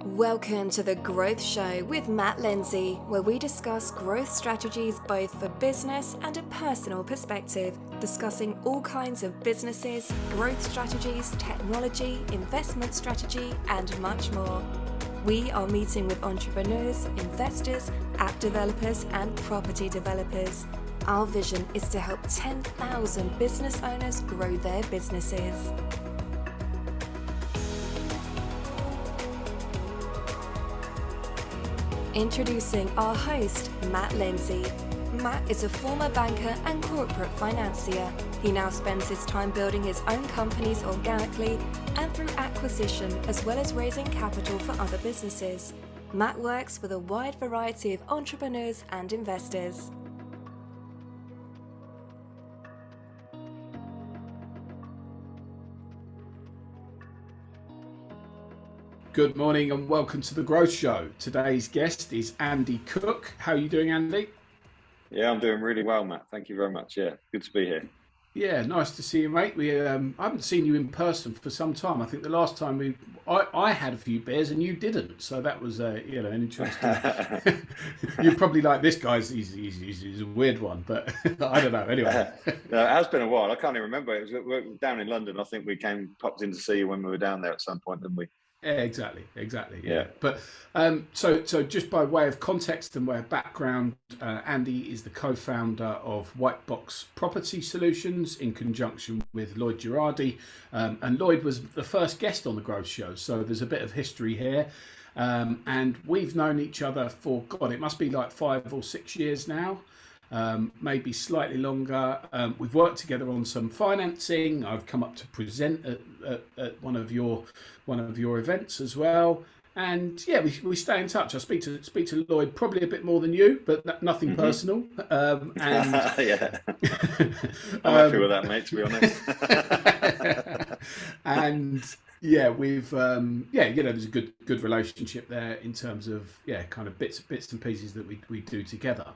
Welcome to The Growth Show with Matt Lenzie, where we discuss growth strategies both for business and a personal perspective, discussing all kinds of businesses, growth strategies, technology, investment strategy, and much more. We are meeting with entrepreneurs, investors, app developers, and property developers. Our vision is to help 10,000 business owners grow their businesses. Introducing our host, Matt Lenzie. Matt is a former banker and corporate financier. He now spends his time building his own companies organically and through acquisition, as well as raising capital for other businesses. Matt works with a wide variety of entrepreneurs and investors. Good morning and welcome to The Growth Show. Today's guest is Andi Cooke. How are you doing, Andy? Yeah, I'm doing really well, Matt. Thank you very much. Yeah, good to be here. Yeah, nice to see you, mate. I haven't seen you in person for some time. I think the last time I had a few beers and you didn't, so that was an interesting. You're probably like, this guy's he's a weird one, but I don't know. Anyway, No, it has been a while. I can't even remember. We were down in London. I think we popped in to see you when we were down there at some point, didn't we? Yeah, exactly. Yeah. But so just by way of context and way of background, Andi is the co-founder of Whitebox Property Solutions in conjunction with Lloyd Girardi, and Lloyd was the first guest on the Growth Show. So there's a bit of history here, and we've known each other for it must be like 5 or 6 years now. Maybe slightly longer. We've worked together on some financing. I've come up to present at one of your events as well. And yeah, we stay in touch. I speak to Lloyd probably a bit more than you, but nothing personal. And yeah, I'm happy with that, mate. To be honest. And yeah, we've there's a good relationship there in terms of kind of bits and pieces that we do together.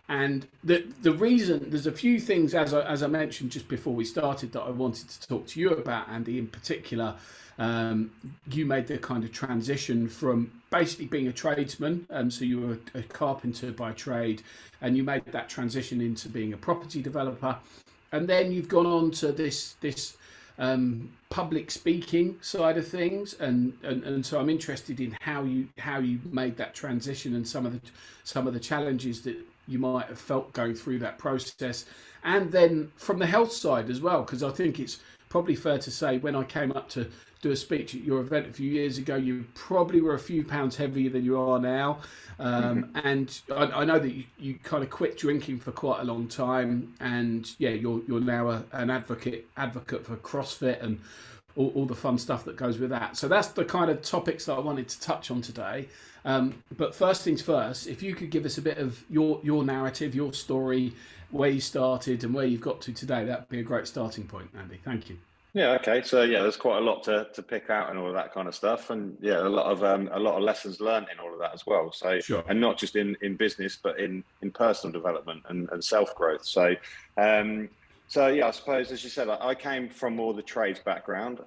And the reason, there's a few things, as I mentioned just before we started, that I wanted to talk to you about, Andy, in particular. You made the kind of transition from basically being a tradesman, so you were a carpenter by trade, and you made that transition into being a property developer, and then you've gone on to this public speaking side of things, and so I'm interested in how you made that transition and some of the challenges that you might have felt going through that process, and then from the health side as well, because I think it's probably fair to say when I came up to do a speech at your event a few years ago, you probably were a few pounds heavier than you are now, and I know that you kind of quit drinking for quite a long time, and you're now an advocate for CrossFit and all the fun stuff that goes with that. So that's the kind of topics that I wanted to touch on today. But first things first, if you could give us a bit of your narrative, your story, where you started and where you've got to today, that'd be a great starting point, Andy. Thank you. Yeah. Okay. So there's quite a lot to pick out and all of that kind of stuff, and a lot of lessons learned in all of that as well. So sure. And not just in business, but in personal development and self growth. So I suppose, as you said, I came from more the trades background.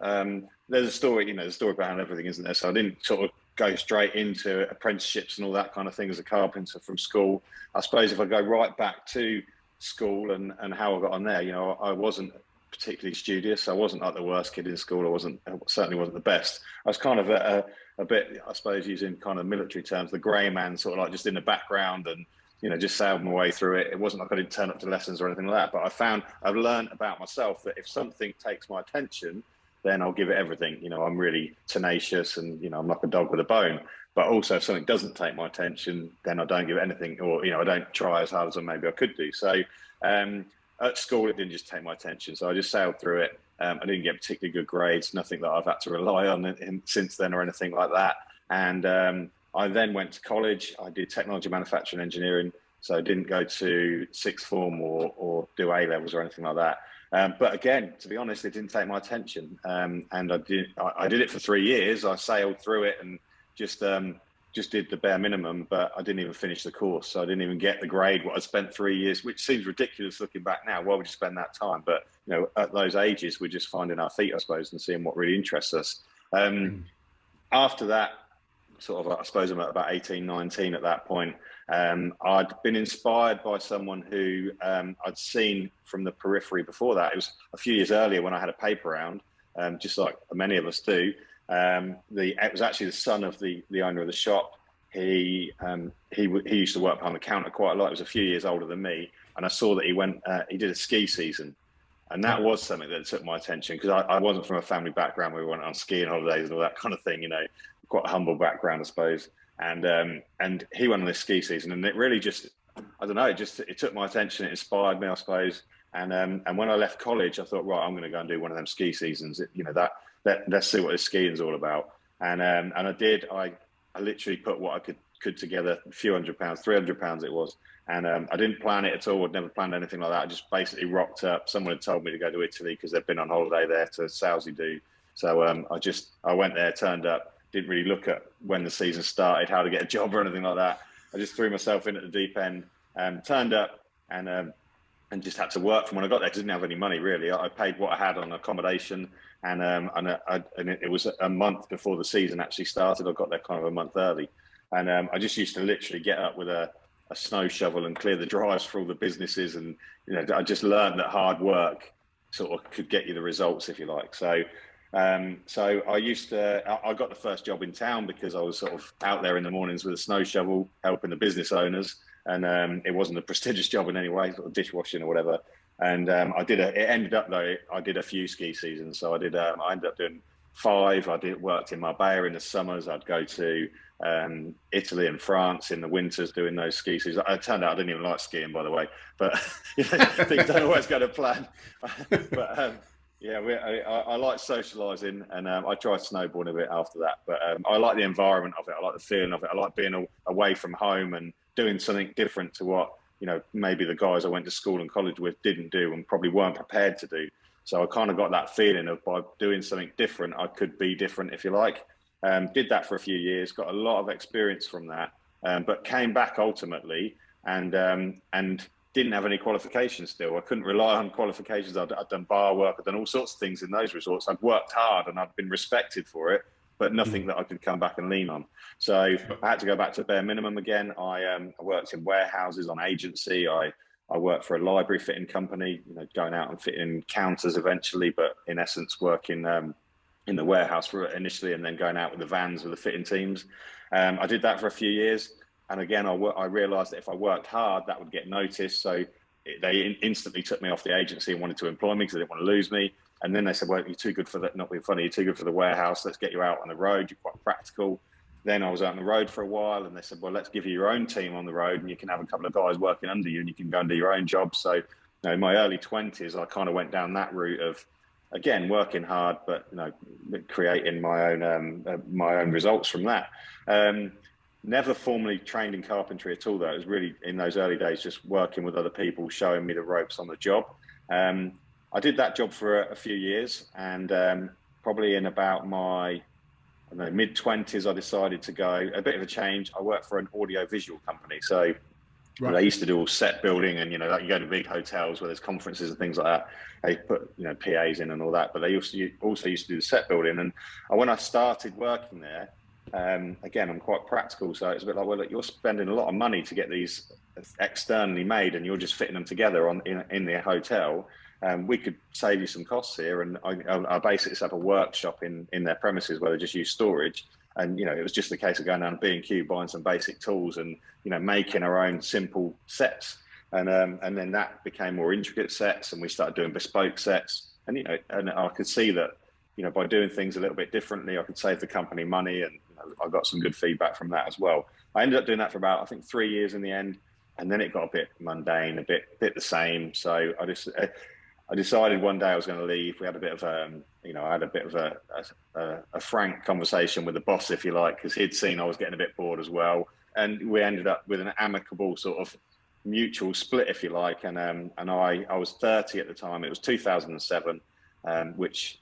There's a story, the story behind everything, isn't there? So I didn't sort of go straight into apprenticeships and all that kind of thing as a carpenter from school. I suppose if I go right back to school and how I got on there, I wasn't particularly studious. I wasn't like the worst kid in school. I certainly wasn't the best. I was kind of a bit, I suppose, using kind of military terms, the grey man, sort of like just in the background and just sailed my way through it. It wasn't like I didn't turn up to lessons or anything like that, but I've learned about myself that if something takes my attention, then I'll give it everything. I'm really tenacious and, I'm like a dog with a bone. But also if something doesn't take my attention, then I don't give it anything, or, I don't try as hard as maybe I could do. So at school, it didn't just take my attention. So I just sailed through it. I didn't get particularly good grades, nothing that I've had to rely on since then or anything like that. And I then went to college. I did technology, manufacturing, engineering. So I didn't go to sixth form or do A levels or anything like that. But again, to be honest, it didn't take my attention. And I did it for 3 years. I sailed through it and just did the bare minimum, but I didn't even finish the course. So I didn't even get the grade what I spent 3 years, which seems ridiculous looking back now. Why would you spend that time? But, at those ages, we're just finding our feet, I suppose, and seeing what really interests us. After that, sort of, I suppose I'm at about 18, 19 at that point. I'd been inspired by someone who I'd seen from the periphery before that. It was a few years earlier when I had a paper round, just like many of us do. It was actually the son of the owner of the shop. He used to work behind the counter quite a lot. He was a few years older than me, and I saw that he did a ski season, and that was something that took my attention, because I wasn't from a family background where we went on skiing holidays and all that kind of thing. Quite a humble background, I suppose. And he went on this ski season, and it really just, I don't know, it took my attention. It inspired me, I suppose. And when I left college, I thought, right, I'm going to go and do one of them ski seasons. Let's see what this skiing's all about. And I did. I literally put what I could together, a few £100, £300 it was. And I didn't plan it at all. I'd never planned anything like that. I just basically rocked up. Someone had told me to go to Italy because they'd been on holiday there to Salsy do. So I went there, turned up, didn't really look at when the season started, how to get a job or anything like that. I just threw myself in at the deep end, turned up, and just had to work from when I got there. I didn't have any money really. I paid what I had on accommodation, and it was a month before the season actually started. I got there kind of a month early, and I just used to literally get up with a snow shovel and clear the drives for all the businesses, and I just learned that hard work sort of could get you the results, if you like. So I got the first job in town because I was sort of out there in the mornings with a snow shovel helping the business owners, and it wasn't a prestigious job in any way, sort of dishwashing or whatever. And it ended up though, I did a few ski seasons. So I ended up doing 5. Worked in Marbella in the summers. I'd go to Italy and France in the winters doing those ski seasons. It turned out I didn't even like skiing, by the way, but things don't always go to plan. But I like socialising, and I tried snowboarding a bit after that. But I like the environment of it. I like the feeling of it. I like being away from home and doing something different to what maybe the guys I went to school and college with didn't do and probably weren't prepared to do. So I kind of got that feeling of, by doing something different, I could be different, if you like. Did that for a few years, got a lot of experience from that, but came back ultimately and didn't have any qualifications still. I couldn't rely on qualifications. I'd done bar work, I'd done all sorts of things in those resorts. I'd worked hard and I'd been respected for it, but nothing that I could come back and lean on. So I had to go back to bare minimum again. I worked in warehouses on agency. I worked for a library fitting company, going out and fitting counters eventually, but in essence working in the warehouse for initially, and then going out with the vans with the fitting teams. I did that for a few years. And again, I realised that if I worked hard, that would get noticed. So they instantly took me off the agency and wanted to employ me because they didn't want to lose me. And then they said, well, you're too good for that. Not being funny, you're too good for the warehouse. Let's get you out on the road. You're quite practical. Then I was out on the road for a while, and they said, well, let's give you your own team on the road, and you can have a couple of guys working under you, and you can go and do your own job. So in my early 20s, I kind of went down that route of, again, working hard, but creating my own results from that. Never formally trained in carpentry at all, though. It was really, in those early days, just working with other people, showing me the ropes on the job. I did that job for a few years, and probably in about my mid-20s, I decided to go a bit of a change. I worked for an audio-visual company. So they used to do all set building, and, like you go to big hotels where there's conferences and things like that. They put, PAs in and all that, but they also used to do the set building. And when I started working there, again, I'm quite practical, so it's a bit like, well, look, you're spending a lot of money to get these externally made, and you're just fitting them together in the hotel. We could save you some costs here, and I basically set up a workshop in their premises where they just use storage. And it was just a case of going down to B&Q, buying some basic tools, and making our own simple sets. And then that became more intricate sets, and we started doing bespoke sets. And and I could see that by doing things a little bit differently, I could save the company money, and I got some good feedback from that as well. I ended up doing that for about, I think, 3 years in the end, and then it got a bit mundane, a bit the same. So I decided one day I was going to leave. We had a bit of I had a bit of a frank conversation with the boss, if you like, because he'd seen I was getting a bit bored as well, and we ended up with an amicable sort of mutual split, if you like. And I was 30 at the time. It was 2007, which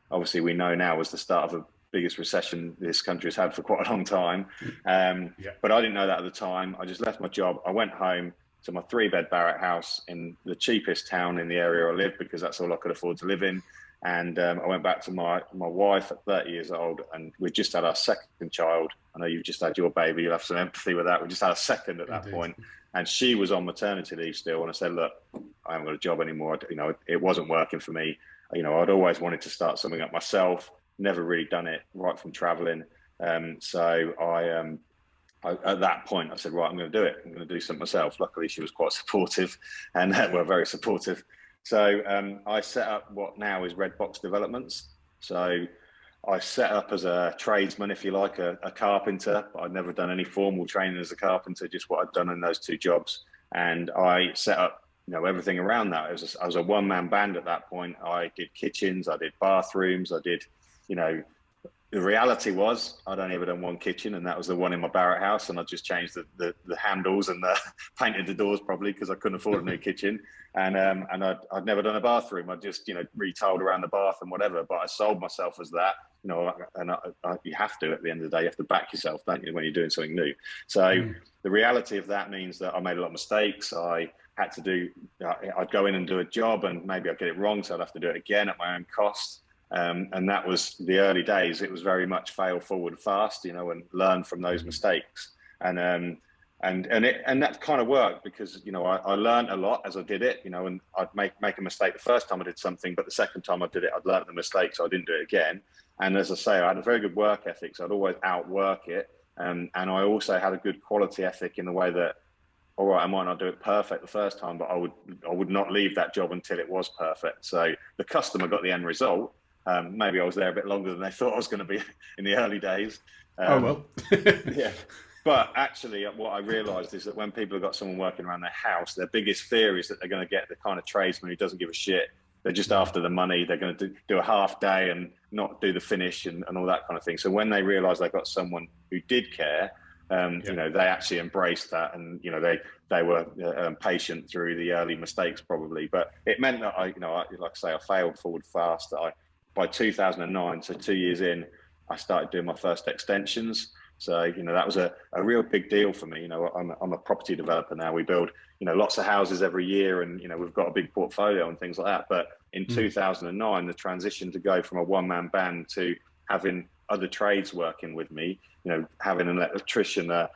obviously we know now was the start of the biggest recession this country's had for quite a long time. But I didn't know that at the time. I just left my job. I went home, to my 3-bed barrack house in the cheapest town in the area I lived, because that's all I could afford to live in. And I went back to my wife at 30 years old, and we just had our second child. I know you've just had your baby. You'll have some empathy with that. We just had a second at that point, and she was on maternity leave still. And I said, look, I haven't got a job anymore. You know, it wasn't working for me. You know, I'd always wanted to start something up myself. Never really done it right from traveling. So I at that point, I said, right, I'm going to do it. I'm going to do something myself. Luckily, she was quite supportive, and were very supportive. So I set up what now is Redbox Developments. So I set up as a tradesman, if you like, a carpenter. I'd never done any formal training as a carpenter, just what I'd done in those 2 jobs. And I set up, you know, everything around that. I was a one-man band at that point. I did kitchens, I did bathrooms, I did, you know, the reality was I'd only ever done one kitchen, and that was the one in my barrack house. And I just changed the handles and painted the doors, probably because I couldn't afford a new kitchen. And I'd never done a bathroom. I just, you know, retiled around the bath and whatever. But I sold myself as that, you know. And you have to, at the end of the day, you have to back yourself, don't you, when you're doing something new. So the reality of that means that I made a lot of mistakes. I had to do. I'd go in and do a job, and maybe I'd get it wrong, so I'd have to do it again at my own cost. And that was the early days. It was very much fail forward fast, you know, and learn from those mistakes. And that kind of worked, because, you know, I learned a lot as I did it, you know, and I'd make a mistake the first time I did something, but the second time I did it, I'd learned the mistake, so I didn't do it again. And as I say, I had a very good work ethic, so I'd always outwork it. And I also had a good quality ethic in the way that, all right, I might not do it perfect the first time, but I would not leave that job until it was perfect. So the customer got the end result. Maybe I was there a bit longer than they thought I was going to be in the early days. Yeah. But actually, what I realised is that when people have got someone working around their house, their biggest fear is that they're going to get the kind of tradesman who doesn't give a shit. They're just after the money. They're going to do a half day and not do the finish and all that kind of thing. So when they realised they got someone who did care, you know, they actually embraced that, and, you know, they were patient through the early mistakes, probably. But it meant that like I say, I failed forward fast. By 2009, so 2 years in, I started doing my first extensions. So, you know, that was a real big deal for me. You know, I'm a property developer now. We build, you know, lots of houses every year, and, you know, we've got a big portfolio and things like that. But in 2009, the transition to go from a one-man band to having other trades working with me, you know, having an electrician, a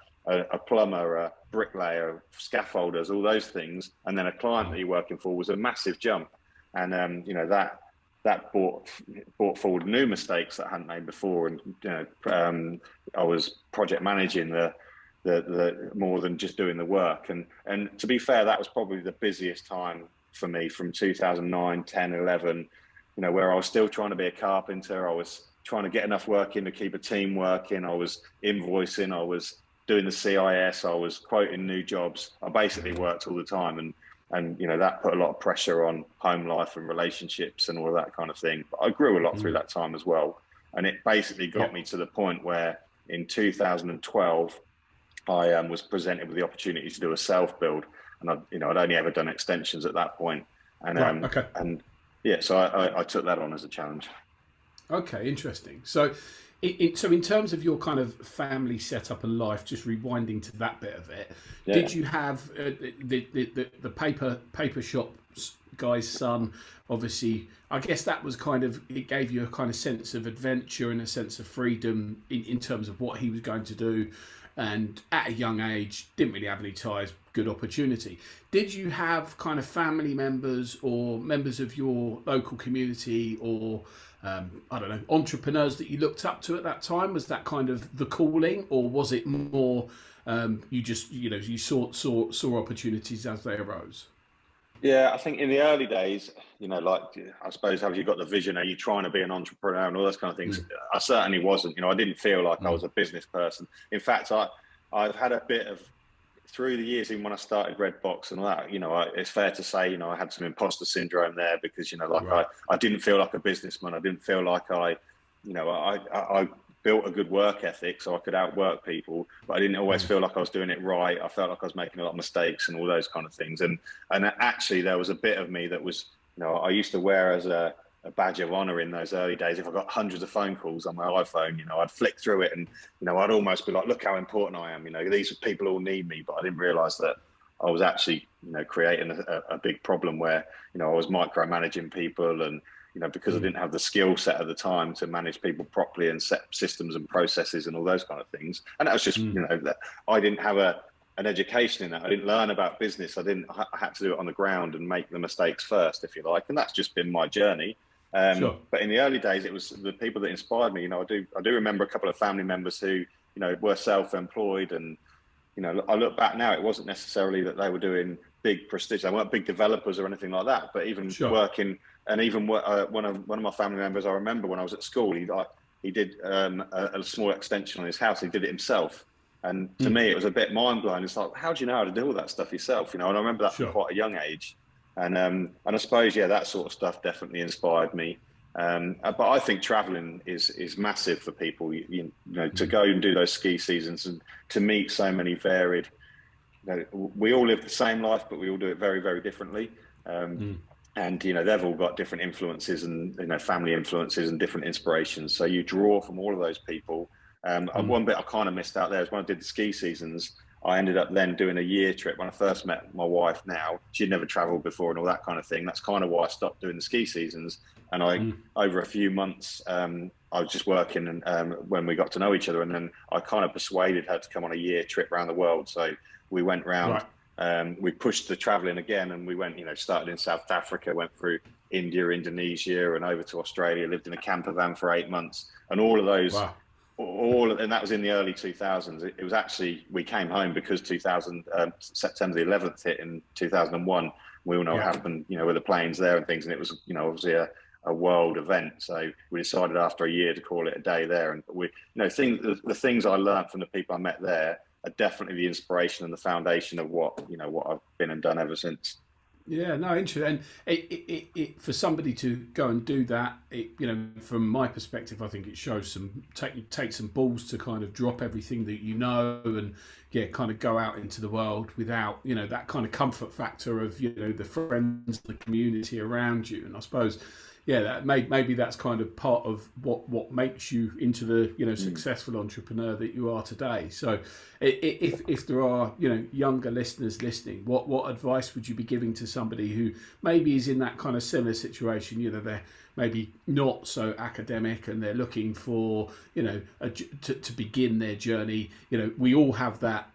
plumber, a bricklayer, scaffolders, all those things, and then a client that you're working for, was a massive jump. And, you know, that brought forward new mistakes that I hadn't made before. And, you know, I was project managing the more than just doing the work. And to be fair, that was probably the busiest time for me, from 2009, 10, 11, you know, where I was still trying to be a carpenter. I was trying to get enough work in to keep a team working. I was invoicing, I was doing the CIS, I was quoting new jobs. I basically worked all the time. And, you know, that put a lot of pressure on home life and relationships and all that kind of thing. But I grew a lot through that time as well. And it basically got me to the point where in 2012, I was presented with the opportunity to do a self-build. And I'd only ever done extensions at that point. And, and yeah, so I took that on as a challenge. Okay, interesting. So in terms of your kind of family setup and life, just rewinding to that bit of it, did you have the paper shop guy's son? Obviously, I guess that was kind of, it gave you a kind of sense of adventure and a sense of freedom in terms of what he was going to do. And at a young age, didn't really have any ties, good opportunity. Did you have kind of family members or members of your local community or I don't know, entrepreneurs that you looked up to at that time? Was that kind of the calling, or was it more you just, you know, you saw opportunities as they arose? Yeah, I think in the early days, you know, like, I suppose, have you got the vision? Are you trying to be an entrepreneur and all those kind of things? I certainly wasn't. You know, I didn't feel like I was a business person. In fact, I've had a bit of, through the years, even when I started Redbox and all that, you know, it's fair to say, you know, I had some imposter syndrome there, because, you know, like I didn't feel like a businessman. I didn't feel like I built a good work ethic so I could outwork people, but I didn't always feel like I was doing it right. I felt like I was making a lot of mistakes and all those kind of things. And actually, there was a bit of me that was, you know, I used to wear as a badge of honor in those early days. If I got hundreds of phone calls on my iPhone, you know, I'd flick through it and, you know, I'd almost be like, look how important I am. You know, these people all need me, but I didn't realize that I was actually, creating a big problem where, I was micromanaging people, and, because I didn't have the skill set at the time to manage people properly and set systems and processes and all those kind of things. And that was just, that I didn't have an education in that. I didn't learn about business. I had to do it on the ground and make the mistakes first, if you like. And that's just been my journey. Sure. But in the early days, it was the people that inspired me. I do remember a couple of family members who, were self-employed, and, I look back now, it wasn't necessarily that they were doing big prestige. They weren't big developers or anything like that, but even working, and even one of my family members, I remember when I was at school, he did a small extension on his house. He did it himself. And to me, it was a bit mind-blowing. It's like, how do you know how to do all that stuff yourself? And I remember that from quite a young age. And I suppose, that sort of stuff definitely inspired me. But I think traveling is massive for people, to go and do those ski seasons and to meet so many varied, we all live the same life, but we all do it very, very differently. And, they've all got different influences and, family influences and different inspirations. So you draw from all of those people. One bit I kind of missed out there is when I did the ski seasons, I ended up then doing a year trip. When I first met my wife now, she'd never traveled before and all that kind of thing. That's kind of why I stopped doing the ski seasons. And over a few months, I was just working, and when we got to know each other, and then I kind of persuaded her to come on a year trip around the world. So we went round. We pushed the traveling again, and we went, started in South Africa, went through India, Indonesia, and over to Australia, lived in a camper van for 8 months. And all of those, and that was in the early 2000s. It was actually, we came home because September the 11th hit in 2001. We all know what happened, with the planes there and things. And it was, obviously a world event. So we decided after a year to call it a day there. And the things I learned from the people I met there are definitely the inspiration and the foundation of what I've been and done ever since. Yeah, no, interesting. And it for somebody to go and do that, from my perspective, I think it shows take some balls to kind of drop everything that and kind of go out into the world without that kind of comfort factor of the friends, the community around you. And I suppose that maybe that's kind of part of what makes you into the successful entrepreneur that you are today. So if there are younger listeners listening, what advice would you be giving to somebody who maybe is in that kind of similar situation? They're maybe not so academic and they're looking for to begin their journey. We all have that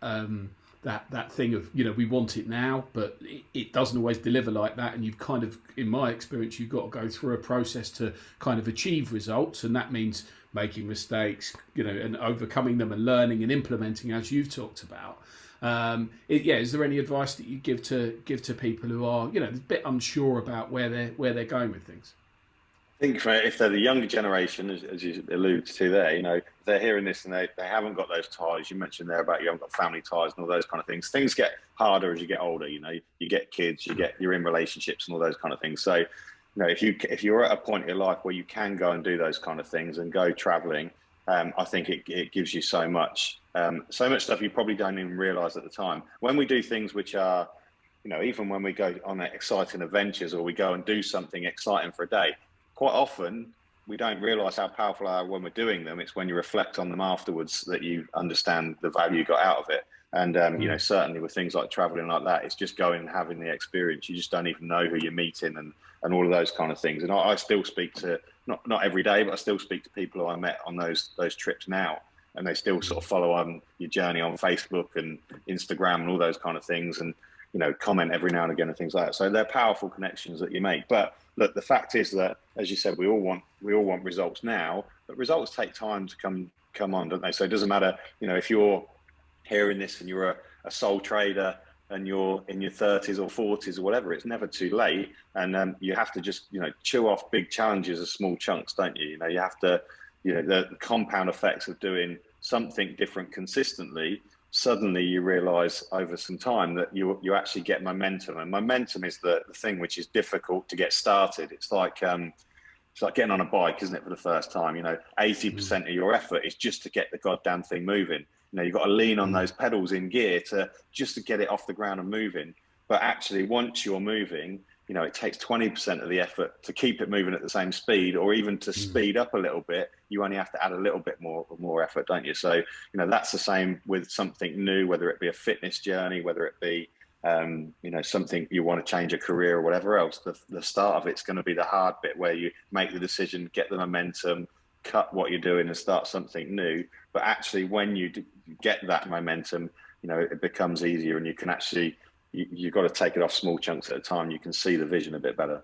that thing of we want it now, but it doesn't always deliver like that, and you've kind of, in my experience, you've got to go through a process to kind of achieve results, and that means making mistakes, and overcoming them and learning and implementing, as you've talked about. Is there any advice that you give to people who are a bit unsure about where they're going with things? I think if they're the younger generation, as you alluded to there, if they're hearing this and they haven't got those ties, you mentioned there about you haven't got family ties and all those kind of things. Things get harder as you get older. You get kids, you're in relationships and all those kind of things. So, if you're at a point in your life where you can go and do those kind of things and go traveling, I think it gives you so much stuff you probably don't even realize at the time. When we do things which are, even when we go on exciting adventures or we go and do something exciting for a day, quite often we don't realize how powerful they are when we're doing them. It's when you reflect on them afterwards that you understand the value you got out of it. And, certainly with things like traveling like that, it's just going and having the experience. You just don't even know who you're meeting and all of those kind of things. And I still speak to, not every day, but I still speak to people who I met on those trips now. And they still sort of follow on your journey on Facebook and Instagram and all those kind of things. And, comment every now and again and things like that. So they're powerful connections that you make. But look, the fact is that, as you said, we all want results now, but results take time to come on, don't they? So it doesn't matter, if you're hearing this and you're a sole trader and you're in your 30s or 40s or whatever, it's never too late. And you have to just, chew off big challenges as small chunks, don't you? You have to, the compound effects of doing something different consistently. Suddenly you realize over some time that you actually get momentum, and momentum is the thing which is difficult to get started. It's like getting on a bike, isn't it, for the first time? 80% of your effort is just to get the goddamn thing moving. You've got to lean on those pedals in gear to get it off the ground and moving. But actually, once you're moving, it takes 20% of the effort to keep it moving at the same speed, or even to speed up a little bit. You only have to add a little bit more effort, don't you? So, that's the same with something new, whether it be a fitness journey, whether it be, you know, something you want to change a career or whatever else, the start of it's going to be the hard bit where you make the decision, get the momentum, cut what you're doing and start something new. But actually, when you get that momentum, you know, it becomes easier, and you can actually, you've got to take it off small chunks at a time. You can see the vision a bit better.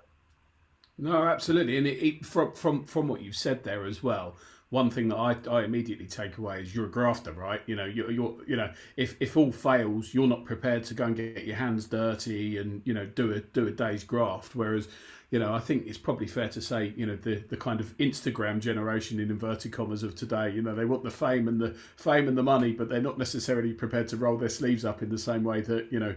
No, absolutely, and from what you've said there as well, one thing that I immediately take away is you're a grafter, right? You know, you're you know, if all fails, you're not prepared to go and get your hands dirty and, you know, do a day's graft. Whereas, you know, I think it's probably fair to say, you know, the kind of Instagram generation in inverted commas of today, you know, they want the fame and the money, but they're not necessarily prepared to roll their sleeves up in the same way that, you know,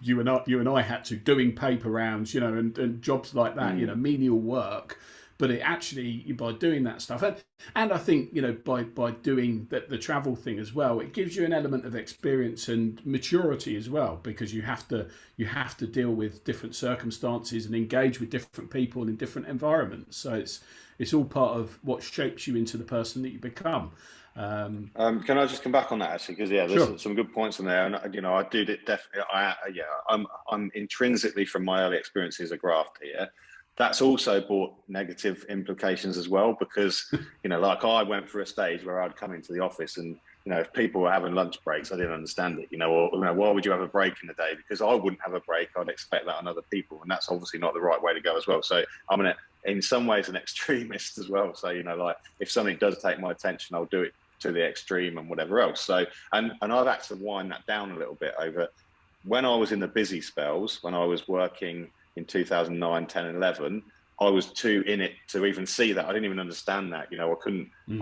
you and I had to, doing paper rounds, you know, and jobs like that, you know, menial work. But it actually, by doing that stuff, and I think, you know, by doing the travel thing as well, it gives you an element of experience and maturity as well, because you have to deal with different circumstances and engage with different people in different environments. So it's all part of what shapes you into the person that you become. Can I just come back on that actually? Because yeah, there's some good points in there, and you know, I did it definitely. I'm intrinsically, from my early experiences, a grafter here. That's also brought negative implications as well, because, you know, like I went through a stage where I'd come into the office and, you know, if people were having lunch breaks, I didn't understand it, you know, or, you know, why would you have a break in the day? Because I wouldn't have a break. I'd expect that on other people. And that's obviously not the right way to go as well. So I'm in some ways an extremist as well. So, you know, like if something does take my attention, I'll do it to the extreme and whatever else. So, and I've had to wind that down a little bit over when I was in the busy spells, when I was working in 2009, 10 and 11, I was too in it to even see that. I didn't even understand that. You know, I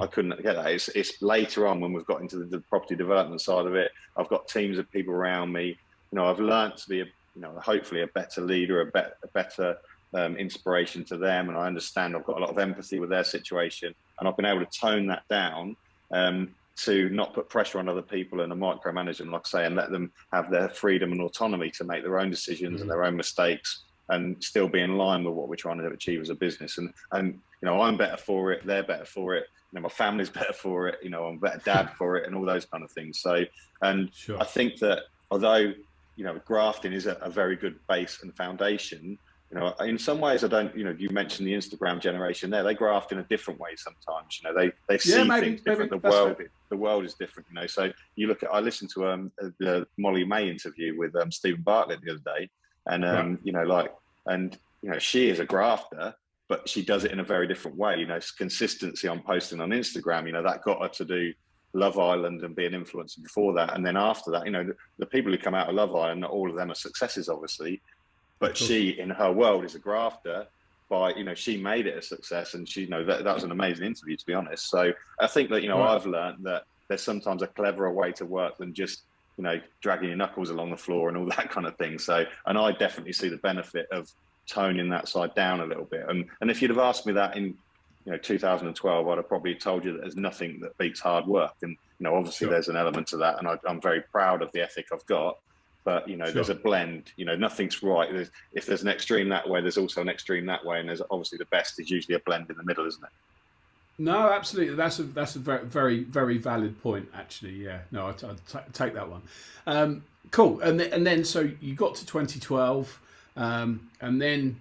couldn't get that. It's later on when we've got into the property development side of it. I've got teams of people around me. You know, I've learned to be, you know, hopefully a better leader, a better inspiration to them. And I understand I've got a lot of empathy with their situation. And I've been able to tone that down to not put pressure on other people and micromanage them, like I say, and let them have their freedom and autonomy to make their own decisions and their own mistakes, and still be in line with what we're trying to achieve as a business. And you know, I'm better for it, they're better for it, you know, my family's better for it, you know, I'm a better dad for it, and all those kind of things. So, and I think that although, you know, grafting is a very good base and foundation, you know, in some ways I don't, you know, you mentioned the Instagram generation there, they graft in a different way sometimes, you know, they see things different, the world is different, you know. So you look at, I listened to the Molly May interview with Stephen Bartlett the other day, and you know, like, and you know, she is a grafter, but she does it in a very different way. You know, it's consistency on posting on Instagram, you know, that got her to do Love Island and be an influencer before that. And then after that, you know, the people who come out of Love Island, not all of them are successes, obviously, but she, in her world, is a grafter. By, you know, she made it a success, and she, you know, that was an amazing interview, to be honest. So I think that, you know, I've learned that there's sometimes a cleverer way to work than just, you know, dragging your knuckles along the floor and all that kind of thing. So, and I definitely see the benefit of toning that side down a little bit. And if you'd have asked me that in, you know, 2012, I'd have probably told you that there's nothing that beats hard work. And, you know, obviously there's an element to that, and I'm very proud of the ethic I've got. But, you know, there's a blend, you know, nothing's right. If there's an extreme that way, there's also an extreme that way. And there's obviously the best is usually a blend in the middle, isn't it? No, absolutely. That's a very, very, very valid point, actually. Yeah, no, I'd take that one. Cool. And then so you got to 2012, and then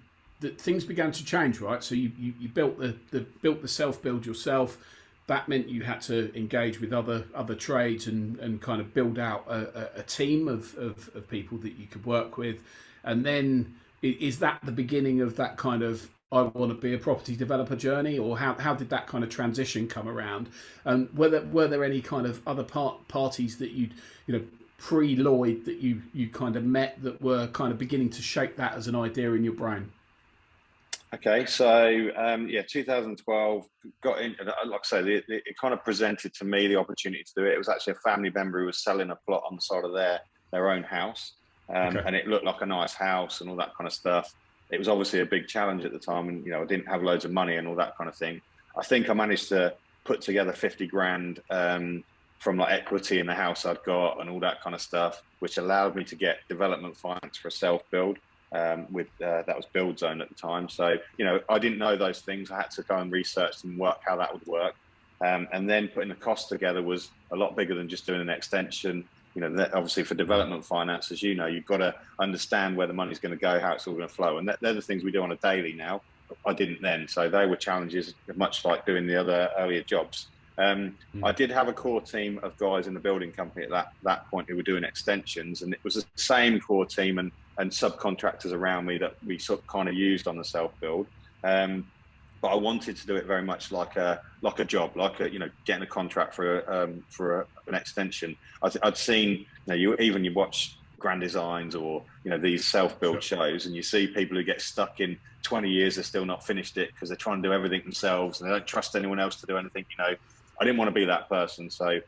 things began to change, right? So you built the self-build yourself. That meant you had to engage with other trades and kind of build out a team of people that you could work with. And then is that the beginning of that kind of I want to be a property developer journey, or how did that kind of transition come around? And were there any kind of other parties that you know pre-Lloyd that you kind of met that were kind of beginning to shape that as an idea in your brain? Okay, so yeah, 2012 got in. Like I say, it kind of presented to me the opportunity to do it. It was actually a family member who was selling a plot on the side of their own house, and it looked like a nice house and all that kind of stuff. It was obviously a big challenge at the time, and you know, I didn't have loads of money and all that kind of thing. I think I managed to put together 50 grand from like equity in the house I'd got and all that kind of stuff, which allowed me to get development finance for a self-build. With that was Build Zone at the time. So, you know, I didn't know those things. I had to go and research and work how that would work. And then putting the cost together was a lot bigger than just doing an extension. you know, that obviously for development finance, as you know, you've got to understand where the money's going to go, how it's all going to flow. And they're the things we do on a daily now. I didn't then. So they were challenges, much like doing the other earlier jobs. I did have a core team of guys in the building company at that point who were doing extensions, and it was the same core team and subcontractors around me that we sort of kind of used on the self-build. But I wanted to do it very much like a job, you know, getting a contract for an extension. I'd seen, you watch Grand Designs or, you know, these self-build shows, and you see people who get stuck in 20 years, they're still not finished it because they're trying to do everything themselves and they don't trust anyone else to do anything. You know, I didn't want to be that person. So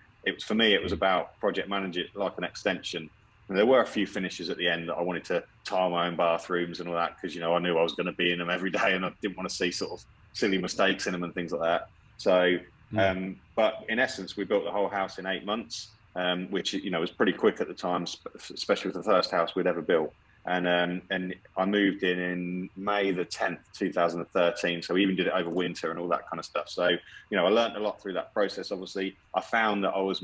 for me, it was about project managing it like an extension. And there were a few finishes at the end that I wanted to tile my own bathrooms and all that, because, you know, I knew I was going to be in them every day and I didn't want to see sort of silly mistakes in them and things like that. So, but in essence, we built the whole house in 8 months, which, you know, was pretty quick at the time, especially with the first house we'd ever built. And I moved in May the 10th, 2013. So we even did it over winter and all that kind of stuff. So, you know, I learned a lot through that process. Obviously, I found that I was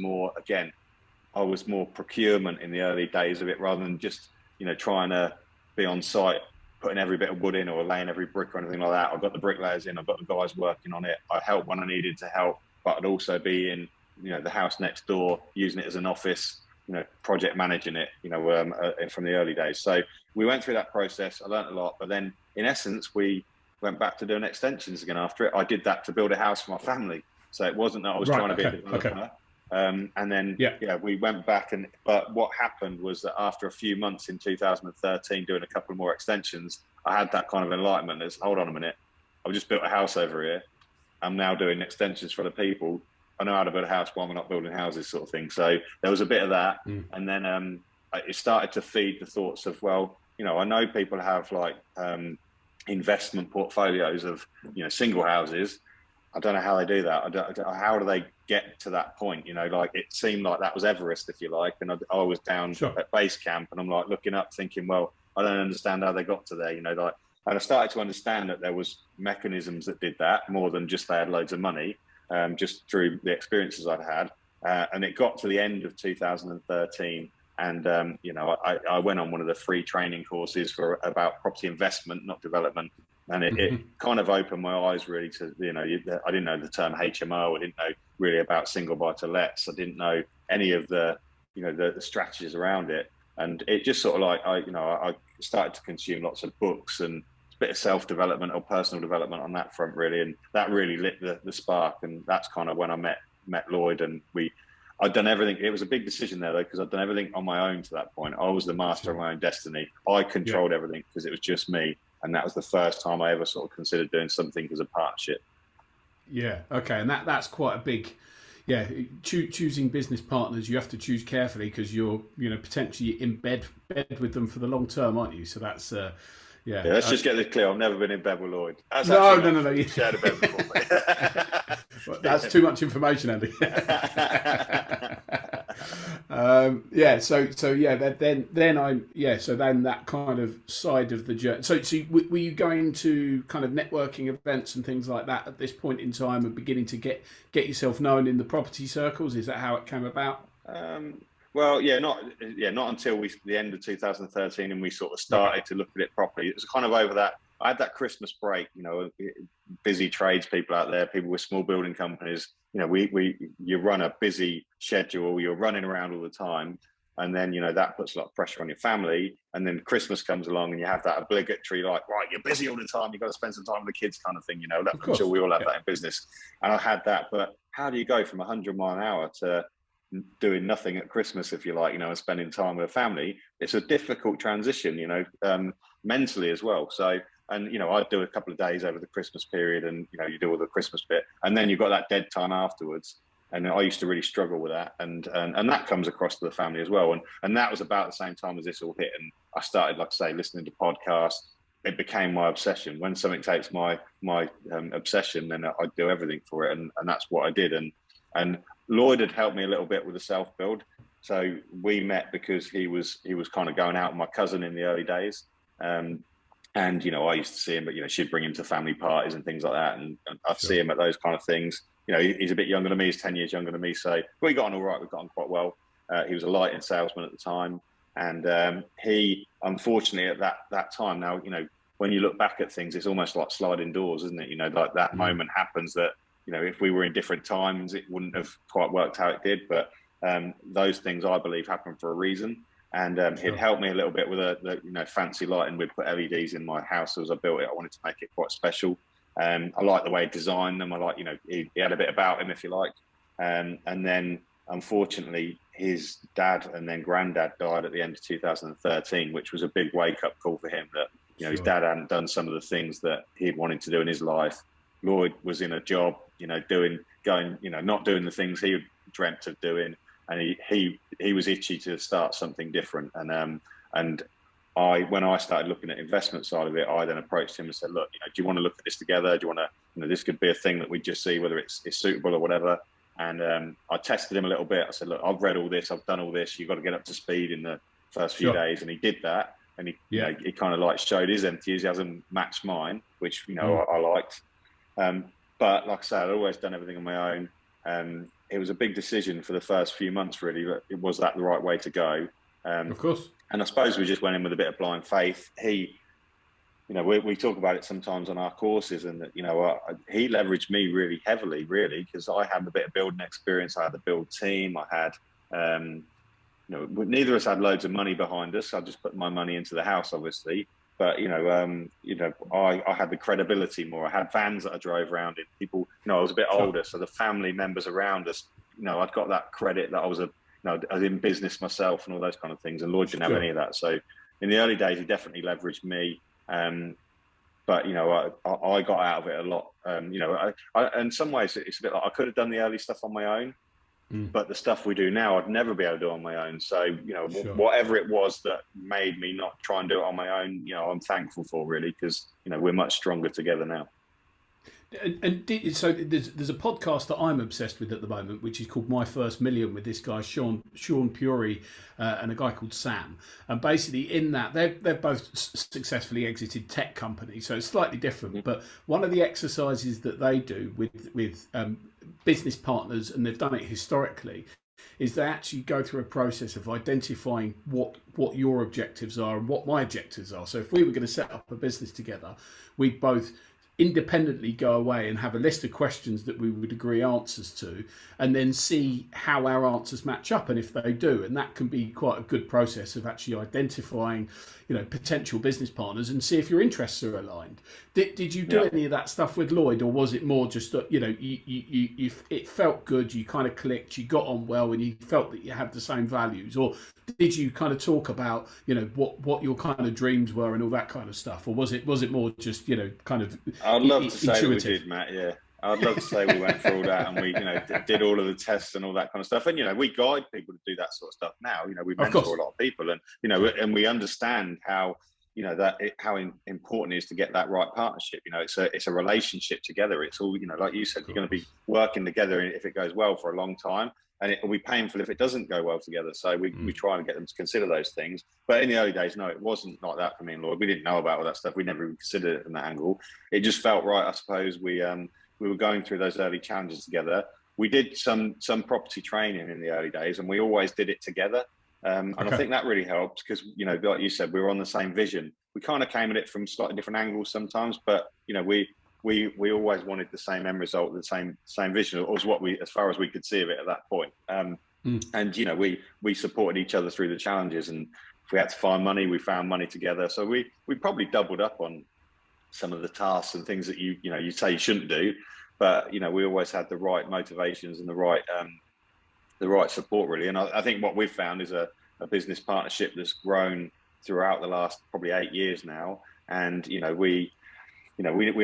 more procurement in the early days of it, rather than just, you know, trying to be on site, putting every bit of wood in or laying every brick or anything like that. I've got the bricklayers in, I've got the guys working on it. I helped when I needed to help, but I'd also be in, you know, the house next door, using it as an office, you know, project managing it, you know, from the early days. So we went through that process. I learned a lot, but then in essence, we went back to doing extensions again after it. I did that to build a house for my family. So it wasn't that I was trying to be a developer. Okay. And then, we went back, but what happened was that after a few months in 2013, doing a couple more extensions, I had that kind of enlightenment as, hold on a minute, I've just built a house over here. I'm now doing extensions for other people. I know how to build a house, why am I not building houses, sort of thing. So there was a bit of that. And then it started to feed the thoughts of, well, you know, I know people have like investment portfolios of, you know, single houses. I don't know how they do that. How do they get to that point? You know, like it seemed like that was Everest, if you like. And I was down at base camp, and I'm like looking up thinking, well, I don't understand how they got to there, you know, like, and I started to understand that there was mechanisms that did that more than just they had loads of money, just through the experiences I'd had. And it got to the end of 2013. And, you know, I went on one of the free training courses about property investment, not development. And it kind of opened my eyes really to, you know, I didn't know the term HMO. I didn't know really about single buy to lets. I didn't know any of the, you know, the strategies around it. And it just sort of like, I started to consume lots of books and a bit of self-development or personal development on that front really. And that really lit the spark. And that's kind of when I met Lloyd, and I'd done everything. It was a big decision there though, because I'd done everything on my own to that point. I was the master of my own destiny. I controlled everything because it was just me. And that was the first time I ever sort of considered doing something as a partnership. Yeah. Okay. And that's quite a big, choosing business partners, you have to choose carefully because you're, you know, potentially in bed with them for the long term, aren't you? So that's, let's just get this clear. I've never been in bed with Lloyd. No. Shared a bed before. Well, that's too much information, Andy. So then that kind of side of the journey. So were you going to kind of networking events and things like that at this point in time and beginning to get yourself known in the property circles? Is that how it came about? Not until the end of 2013, and we sort of started to look at it properly. It was kind of over that. I had that Christmas break, you know, busy tradespeople out there, people with small building companies. You know, you run a busy schedule, you're running around all the time. And then, you know, that puts a lot of pressure on your family. And then Christmas comes along and you have that obligatory, like, right, you're busy all the time, you've got to spend some time with the kids kind of thing, you know. I'm sure we all have that in business. And I had that, but how do you go from 100 mile an hour to doing nothing at Christmas, if you like, you know, and spending time with a family? It's a difficult transition, you know, mentally as well. So, and, you know, I'd do a couple of days over the Christmas period and, you know, you do all the Christmas bit and then you've got that dead time afterwards. And I used to really struggle with that. And that comes across to the family as well. And that was about the same time as this all hit. And I started, like I say, listening to podcasts. It became my obsession. When something takes my obsession, then I do everything for it. And that's what I did. And Lloyd had helped me a little bit with the self-build. So we met because he was kind of going out with my cousin in the early days. And, you know, I used to see him, but, you know, she'd bring him to family parties and things like that. And I'd see him at those kind of things. You know, he's a bit younger than me. He's 10 years younger than me. So we got on all right. We got on quite well. He was a lighting salesman at the time, and he, unfortunately, at that time, now, you know, when you look back at things, it's almost like sliding doors, isn't it? You know, like that moment happens that, you know, if we were in different times, it wouldn't have quite worked how it did. But those things, I believe, happen for a reason. And Sure. it helped me a little bit with the you know, fancy lighting. We'd put LEDs in my house as I built it. I wanted to make it quite special. I like the way he designed them. I like, you know, he had a bit about him, if you like. And then, unfortunately, his dad and then granddad died at the end of 2013, which was a big wake-up call for him, that, you know, his dad hadn't done some of the things that he'd wanted to do in his life. Lloyd was in a job, you know, not doing the things he dreamt of doing, and he was itchy to start something different. And when I started looking at investment side of it, I then approached him and said, look, you know, do you want to look at this together? Do you want to, you know, this could be a thing that we just see whether it's suitable or whatever. And I tested him a little bit. I said, look, I've read all this, I've done all this. You've got to get up to speed in the first few days. And he did that. And he, you know, he kind of like showed his enthusiasm matched mine, which, you know, I liked. But like I said, I'd always done everything on my own. It was a big decision for the first few months, really. But was that the right way to go? Of course. And I suppose we just went in with a bit of blind faith. He, you know, we talk about it sometimes on our courses, and that, you know, he leveraged me really heavily, really, because I had a bit of building experience. I had the build team. I had, you know, neither of us had loads of money behind us. I just put my money into the house, obviously. But, you know, I had the credibility more. I had vans that I drove around in. People, you know, I was a bit older, so the family members around us, you know, I'd got that credit that I was I was in business myself and all those kind of things. And Lloyd didn't have any of that. So in the early days, he definitely leveraged me. But, you know, I got out of it a lot. You know, in some ways, it's a bit like I could have done the early stuff on my own. But the stuff we do now, I'd never be able to do on my own. So, you know, whatever it was that made me not try and do it on my own, you know, I'm thankful for, really, because, you know, we're much stronger together now. So there's a podcast that I'm obsessed with at the moment, which is called My First Million, with this guy Sean Puri and a guy called Sam. And basically in that they've both successfully exited tech companies, so it's slightly different. But one of the exercises that they do with business partners, and they've done it historically, is they actually go through a process of identifying what your objectives are and what my objectives are. So if we were going to set up a business together, we'd both independently go away and have a list of questions that we would agree answers to, and then see how our answers match up and if they do. And that can be quite a good process of actually identifying, you know, potential business partners and see if your interests are aligned. Did you do any of that stuff with Lloyd, or was it more just that, you know, you it felt good, you kind of clicked, you got on well, and you felt that you had the same values? Or did you kind of talk about, you know, what your kind of dreams were and all that kind of stuff? Or was it more just, you know, kind of I'd love to say that we did, Matt, yeah. I'd love to say we went through all that, and we, you know, did all of the tests and all that kind of stuff. And, you know, we guide people to do that sort of stuff now. You know, we mentor a lot of people, and, you know, and we understand how, you know, how important it is to get that right partnership. You know, it's a relationship together. It's all, you know, like you said, you're going to be working together if it goes well for a long time, and it will be painful if it doesn't go well together. So we try and get them to consider those things. But in the early days, no, it wasn't like that for me and Lloyd. We didn't know about all that stuff. We never even considered it from that angle. It just felt right, I suppose. We were going through those early challenges together. We did some property training in the early days, and we always did it together. And I think that really helped because, you know, like you said, we were on the same vision. We kind of came at it from slightly different angles sometimes, but, you know, we always wanted the same end result, the same vision. It was what as far as we could see of it at that point. And, you know, we supported each other through the challenges, and if we had to find money, we found money together. So we probably doubled up on some of the tasks and things that you say you shouldn't do, but, you know, we always had the right motivations and the right support, really. And I think what we've found is a business partnership that's grown throughout the last probably 8 years now. And, you know, we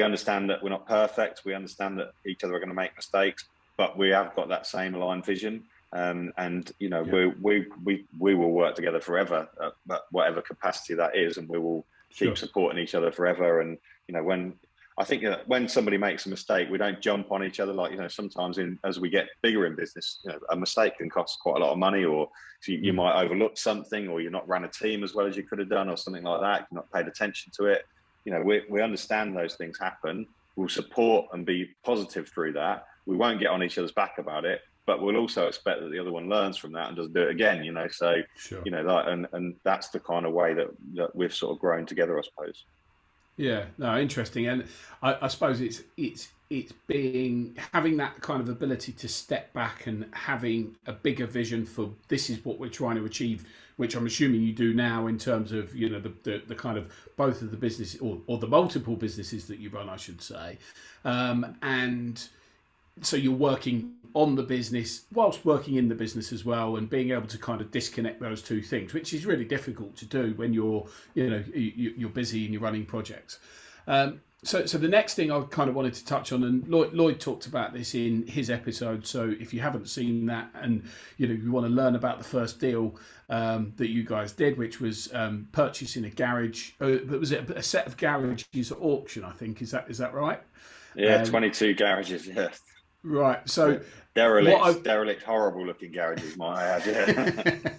understand that we're not perfect. We understand that each other are going to make mistakes, but we have got that same aligned vision. And, you know, we will work together forever, at whatever capacity that is, and we will keep supporting each other forever. And, you know, when somebody makes a mistake, we don't jump on each other. Like, you know, sometimes as we get bigger in business, you know, a mistake can cost quite a lot of money, or you might overlook something, or you're not ran a team as well as you could have done, or something like that. You're not paid attention to it. You know, we understand those things happen. We'll support and be positive through that. We won't get on each other's back about it, but we'll also expect that the other one learns from that and doesn't do it again, so Sure. like, and that's the kind of way that we've sort of grown together, I suppose. Yeah, no, interesting, and I suppose it's being having that kind of ability to step back and having a bigger vision for this is what we're trying to achieve, which I'm assuming you do now in terms of the kind of both of the business or the multiple businesses that you run, I should say, and so you're working on the business whilst working in the business as well, and being able to kind of disconnect those two things, which is really difficult to do when you're busy and you're running projects. So the next thing I kind of wanted to touch on, and Lloyd talked about this in his episode. So if you haven't seen that, and you want to learn about the first deal that you guys did, which was purchasing a garage, but was it a set of garages at auction? I think is that right? Yeah, 22 garages. Yeah. Right. So derelict, horrible looking garages, might I add. Yeah.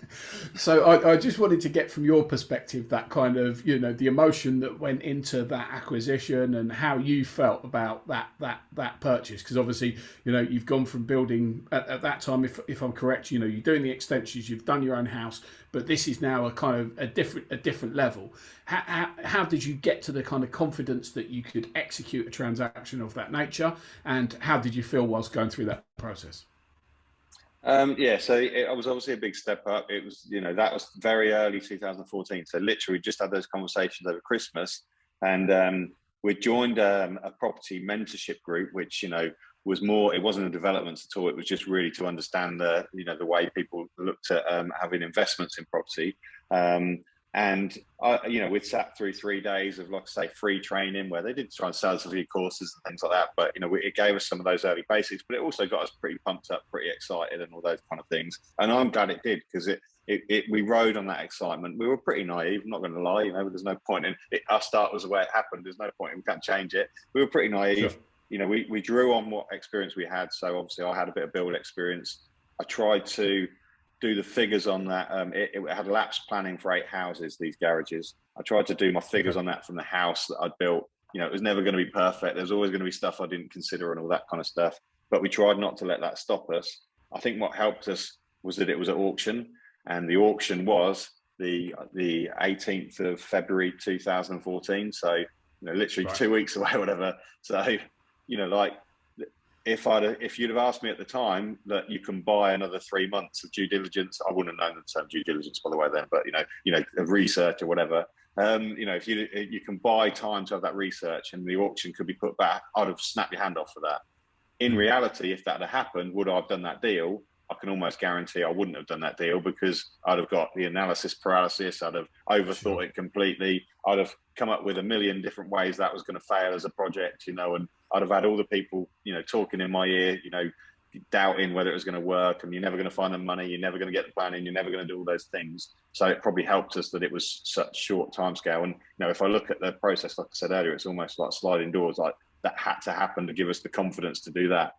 So I just wanted to get from your perspective that kind of the emotion that went into that acquisition and how you felt about that purchase, because obviously you've gone from building at that time, if I'm correct, you're doing the extensions, you've done your own house, but this is now a kind of a different level. How did you get to the kind of confidence that you could execute a transaction of that nature, and how did you feel whilst going through that process? So it was obviously a big step up. It was, that was very early 2014. So literally just had those conversations over Christmas, and we joined a property mentorship group, which was more. It wasn't a development at all. It was just really to understand the way people looked at having investments in property. And we'd sat through 3 days of, like I say, free training where they did try and sell us a few courses and things like that. But, it gave us some of those early basics, but it also got us pretty pumped up, pretty excited and all those kind of things. And I'm glad it did, because we rode on that excitement. We were pretty naive, I'm not going to lie, there's no point in it. Our start was the way it happened. There's no point, we can't change it. We were pretty naive. Sure. We drew on what experience we had. So obviously I had a bit of build experience. I tried to do the figures on that. It had lapse planning for 8 houses, these garages. I tried to do my figures on that from the house that I'd built. It was never going to be perfect. There's always going to be stuff I didn't consider and all that kind of stuff. But we tried not to let that stop us. I think what helped us was that it was at auction, and the auction was the 18th of February 2014. So literally right. 2 weeks away, or whatever. So if you'd have asked me at the time that you can buy another 3 months of due diligence, I wouldn't have known the term due diligence, by the way, then, but of research or whatever. If you can buy time to have that research and the auction could be put back, I'd have snapped your hand off for that. In reality, if that had happened, would I have done that deal? I can almost guarantee I wouldn't have done that deal, because I'd have got the analysis paralysis. I'd have overthought it completely. I'd have come up with a million different ways that was going to fail as a project, and I'd have had all the people, talking in my ear, doubting whether it was going to work, and you're never going to find the money, you're never going to get the planning, you're never going to do all those things. So it probably helped us that it was such short timescale. And if I look at the process, like I said earlier, it's almost like sliding doors. Like that had to happen to give us the confidence to do that.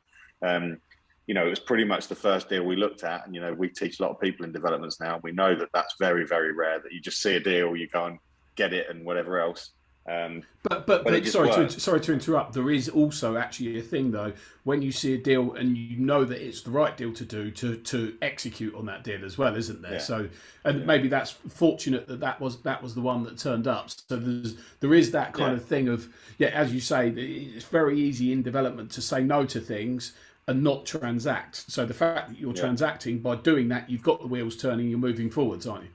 It was pretty much the first deal we looked at, and we teach a lot of people in developments now. We know that that's very, very rare, that you just see a deal, you go and get it, and whatever else. But sorry to interrupt. There is also actually a thing though, when you see a deal and you know that it's the right deal to do, to execute on that deal as well, isn't there? Yeah. So, and maybe that's fortunate that was the one that turned up. So there is that kind of thing of, as you say, it's very easy in development to say no to things and not transact. So the fact that you're transacting, by doing that, you've got the wheels turning, you're moving forwards, aren't you?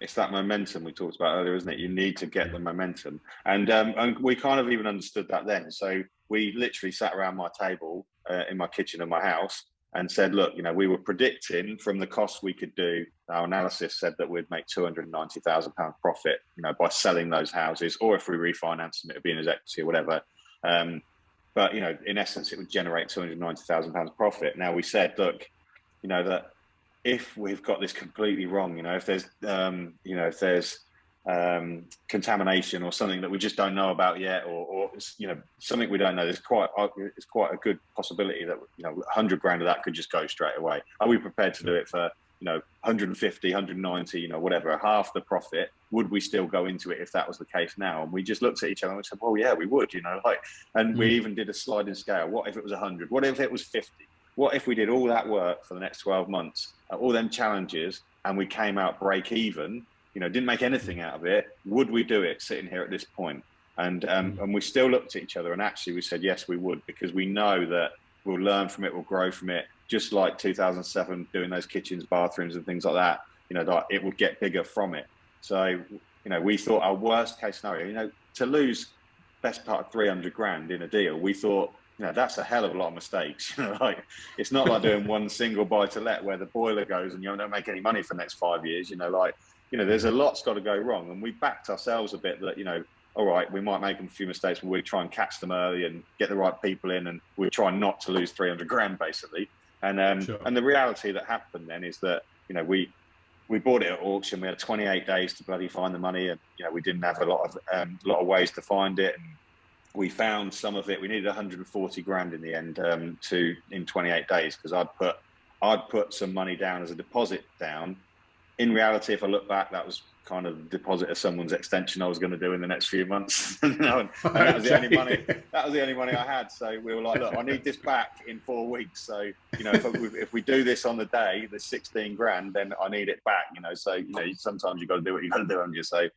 It's that momentum we talked about earlier, isn't it? You need to get the momentum. And we kind of even understood that then. So we literally sat around my table in my kitchen of my house and said, look, we were predicting from the costs we could do. Our analysis said that we'd make £290,000 profit, by selling those houses, or if we refinance them, it would be in as equity or whatever. But, in essence, it would generate £290,000 profit. Now we said, look, that if we've got this completely wrong, if there's contamination or something that we just don't know about yet, or something we don't know, it's quite a good possibility that 100 grand of that could just go straight away. Are we prepared to do it for 150, 190, whatever, half the profit? Would we still go into it if that was the case now? And we just looked at each other and we said, well, yeah, we would, and we even did a sliding scale. What if it was 100? What if it was 50? what if we did all that work for the next 12 months, all them challenges, and we came out break even, didn't make anything out of it? Would we do it sitting here at this point? And we still looked at each other, and actually we said, yes, we would, because we know that we'll learn from it, we'll grow from it, just like 2007, doing those kitchens, bathrooms and things like that, like it would get bigger from it. So, we thought our worst case scenario, to lose best part of 300 grand in a deal, we thought, that's a hell of a lot of mistakes. Like, it's not like doing one single buy to let where the boiler goes and you don't make any money for the next 5 years. There's a lot's got to go wrong, and we backed ourselves a bit that, all right, we might make a few mistakes, but we try and catch them early and get the right people in, and we try not to lose 300 grand basically. And Sure. and the reality that happened then is that, we bought it at auction. We had 28 days to bloody find the money, and we didn't have a lot of ways to find it. And we found some of it. We needed 140 grand in the end in 28 days, because I'd put some money down as a deposit down. In reality, if I look back, that was kind of the deposit of someone's extension I was going to do in the next few months. And that was the only money. That was the only money I had. So we were like, look, I need this back in 4 weeks. So if we do this on the day, the 16 grand, then I need it back. So sometimes you got to do what you got to do, haven't you? So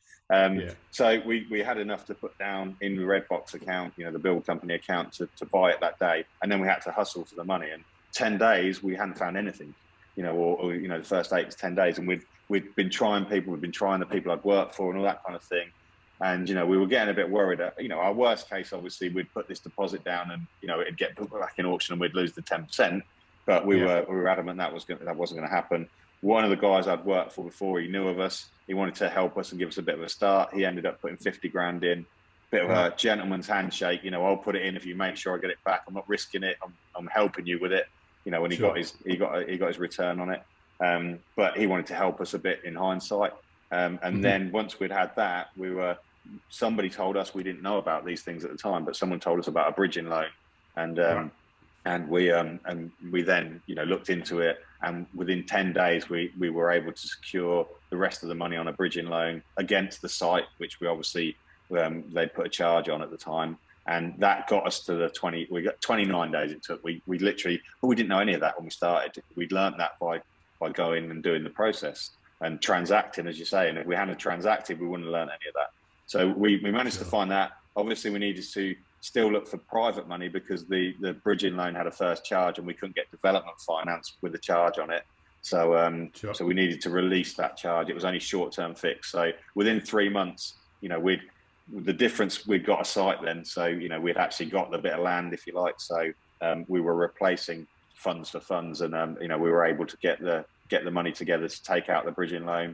so we had enough to put down in the Redbox account, the build company account, to buy it that day, and then we had to hustle for the money. And 10 days we hadn't found anything. Or the first 8 to 10 days, and we'd been trying people, we'd been trying the people I'd worked for and all that kind of thing, and we were getting a bit worried. Our worst case, obviously, we'd put this deposit down, and it'd get put back in auction, and we'd lose the 10%. But we were adamant that wasn't going to happen. One of the guys I'd worked for before, he knew of us. He wanted to help us and give us a bit of a start. He ended up putting 50 grand in. Bit of a gentleman's handshake. I'll put it in if you make sure I get it back. I'm not risking it. I'm helping you with it. When he got his return on it, but he wanted to help us a bit in hindsight. And then once we'd had that, somebody told us, we didn't know about these things at the time, but someone told us about a bridging loan, and we then looked into it, and within 10 days we were able to secure the rest of the money on a bridging loan against the site, which we obviously they put a charge on at the time. And that got us to the 20. We got 29 days it took. We literally, but we didn't know any of that when we started. We'd learned that by going and doing the process and transacting, as you say. And if we hadn't transacted, we wouldn't have learned any of that. So we managed to find that. Obviously, we needed to still look for private money, because the bridging loan had a first charge, and we couldn't get development finance with a charge on it. So so we needed to release that charge. It was only short-term fix. So within 3 months, the difference, we'd got a site then, so we'd actually got the bit of land, if you like. So we were replacing funds for funds, and we were able to get the money together to take out the bridging loan.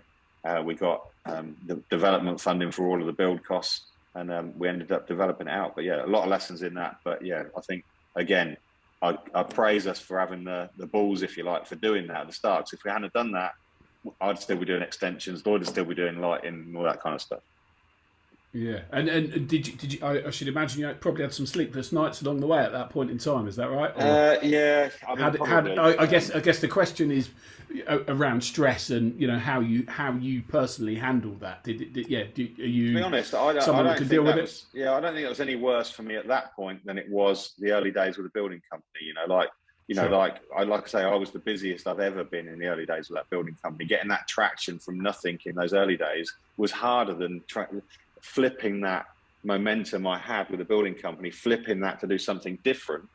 We got the development funding for all of the build costs, and we ended up developing it out. But a lot of lessons in that. But I think, again, I praise us for having the balls, if you like, for doing that at the start. Because if we hadn't done that, I'd still be doing extensions, Lloyd would still be doing lighting and all that kind of stuff. Yeah, and did you? I should imagine you probably had some sleepless nights along the way at that point in time. Is that right? Yeah. I guess the question is around stress, and how you personally handle that. Are you? To be honest, I don't think deal with it. I don't think it was any worse for me at that point than it was the early days with the building company. Like I say, I was the busiest I've ever been in the early days of that building company. Getting that traction from nothing in those early days was harder than flipping that momentum I had with the building company, flipping that to do something different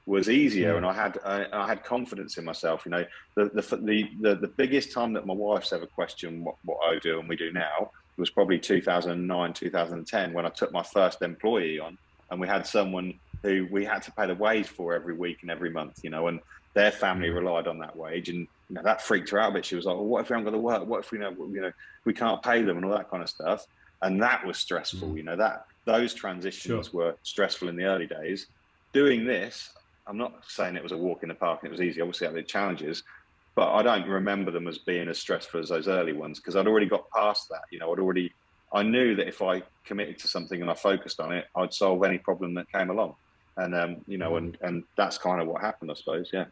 was easier. And I had confidence in myself. The biggest time that my wife's ever questioned what I do and we do now was probably 2009, 2010, when I took my first employee on, and we had someone who we had to pay the wage for every week and every month, and their family relied on that wage, and that freaked her out a bit. She was like, well, what if we haven't got to work? What if we can't pay them, and all that kind of stuff? And that was stressful. Those transitions were stressful in the early days. Doing this, I'm not saying it was a walk in the park and it was easy. Obviously, I had the challenges, but I don't remember them as being as stressful as those early ones, because I'd already got past that. I knew that if I committed to something and I focused on it, I'd solve any problem that came along. And and that's kind of what happened, I suppose. Yeah.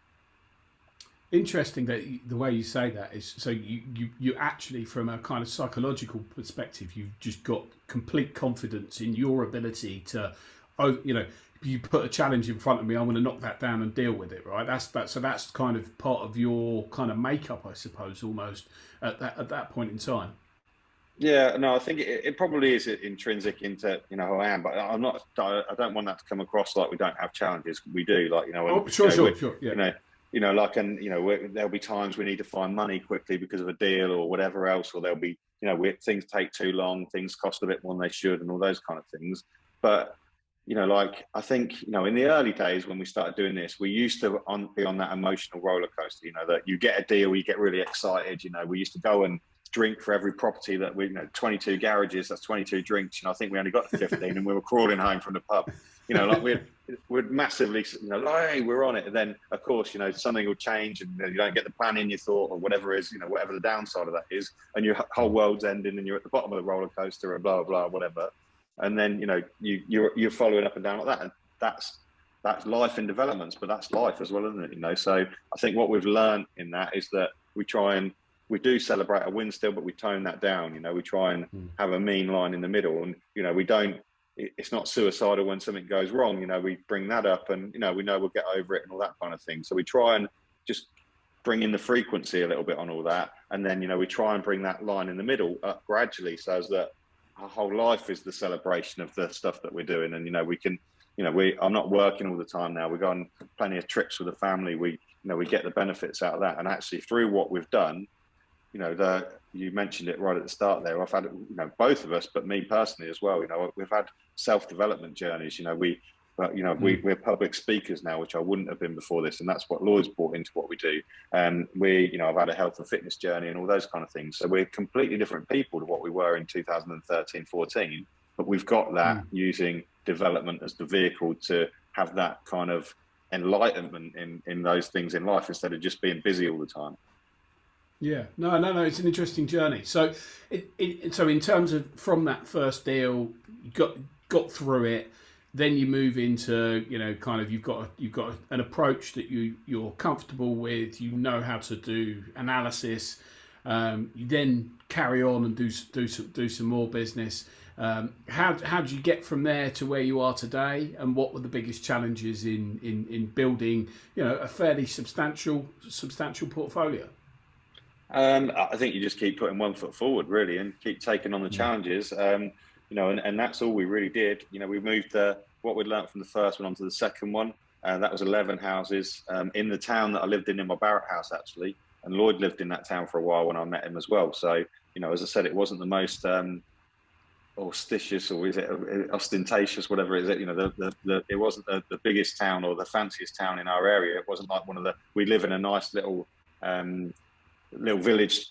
Interesting that the way you say that is, so you actually, from a kind of psychological perspective, you've just got complete confidence in your ability to, you put a challenge in front of me, I'm going to knock that down and deal with it, right? So that's kind of part of your kind of makeup, I suppose, almost at that point in time. Yeah, no, I think it probably is intrinsic into who I am, but I'm not. I don't want that to come across like we don't have challenges. We do, like and, Oh, sure, yeah. There'll be times we need to find money quickly because of a deal or whatever else, or there'll be things take too long, things cost a bit more than they should, and all those kind of things. But I think in the early days when we started doing this, we used to be on that emotional roller coaster. That you get a deal, you get really excited. We used to go and drink for every property that 22 garages, that's 22 drinks. I think we only got to 15 and we were crawling home from the pub. We'd massively, hey, we're on it. And then, of course, something will change and you don't get the planning you thought or whatever is, whatever the downside of that is. And your whole world's ending and you're at the bottom of the roller coaster and blah, blah, whatever. And then, you're following up and down like that. And that's life in developments, but that's life as well, isn't it? So I think what we've learned in that is that we do celebrate a win still, but we tone that down. We try and have a mean line in the middle, and it's not suicidal when something goes wrong. We bring that up, and we know we'll get over it and all that kind of thing. So we try and just bring in the frequency a little bit on all that, and then we try and bring that line in the middle up gradually, so as that our whole life is the celebration of the stuff that we're doing. And we can, I'm not working all the time now. We go on plenty of trips with the family. We get the benefits out of that, and actually through what we've done. You mentioned it right at the start there. I've had, both of us, but me personally as well. We've had self-development journeys. We're public speakers now, which I wouldn't have been before this, and that's what Lloyd's brought into what we do. And I've had a health and fitness journey and all those kind of things. So we're completely different people to what we were in 2013, 14. But we've got that using development as the vehicle to have that kind of enlightenment in those things in life instead of just being busy all the time. Yeah, no, it's an interesting journey. So, so in terms of from that first deal, you got through it, then you move into kind of you've got an approach that you're comfortable with. You know how to do analysis. You then carry on and do some more business. How did you get from there to where you are today, and what were the biggest challenges in building a fairly substantial portfolio? I think you just keep putting one foot forward, really, and keep taking on the challenges. And that's all we really did. We moved what we'd learned from the first one onto the second one. That was 11 houses in the town that I lived in my Barrett house, actually. And Lloyd lived in that town for a while when I met him as well. So, as I said, it wasn't the most ostentatious, or is it ostentatious, whatever it is. It wasn't the biggest town or the fanciest town in our area. It wasn't like we live in a nice little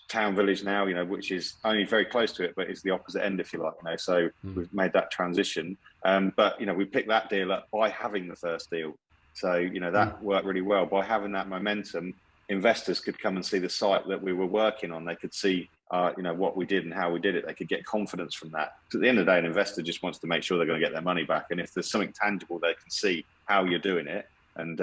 town village now, which is only very close to it, but it's the opposite end, if you like, so we've made that transition. But we picked that deal up by having the first deal. So, that worked really well. By having that momentum, investors could come and see the site that we were working on. They could see, what we did and how we did it. They could get confidence from that. So at the end of the day, an investor just wants to make sure they're going to get their money back. And if there's something tangible, they can see how you're doing it and,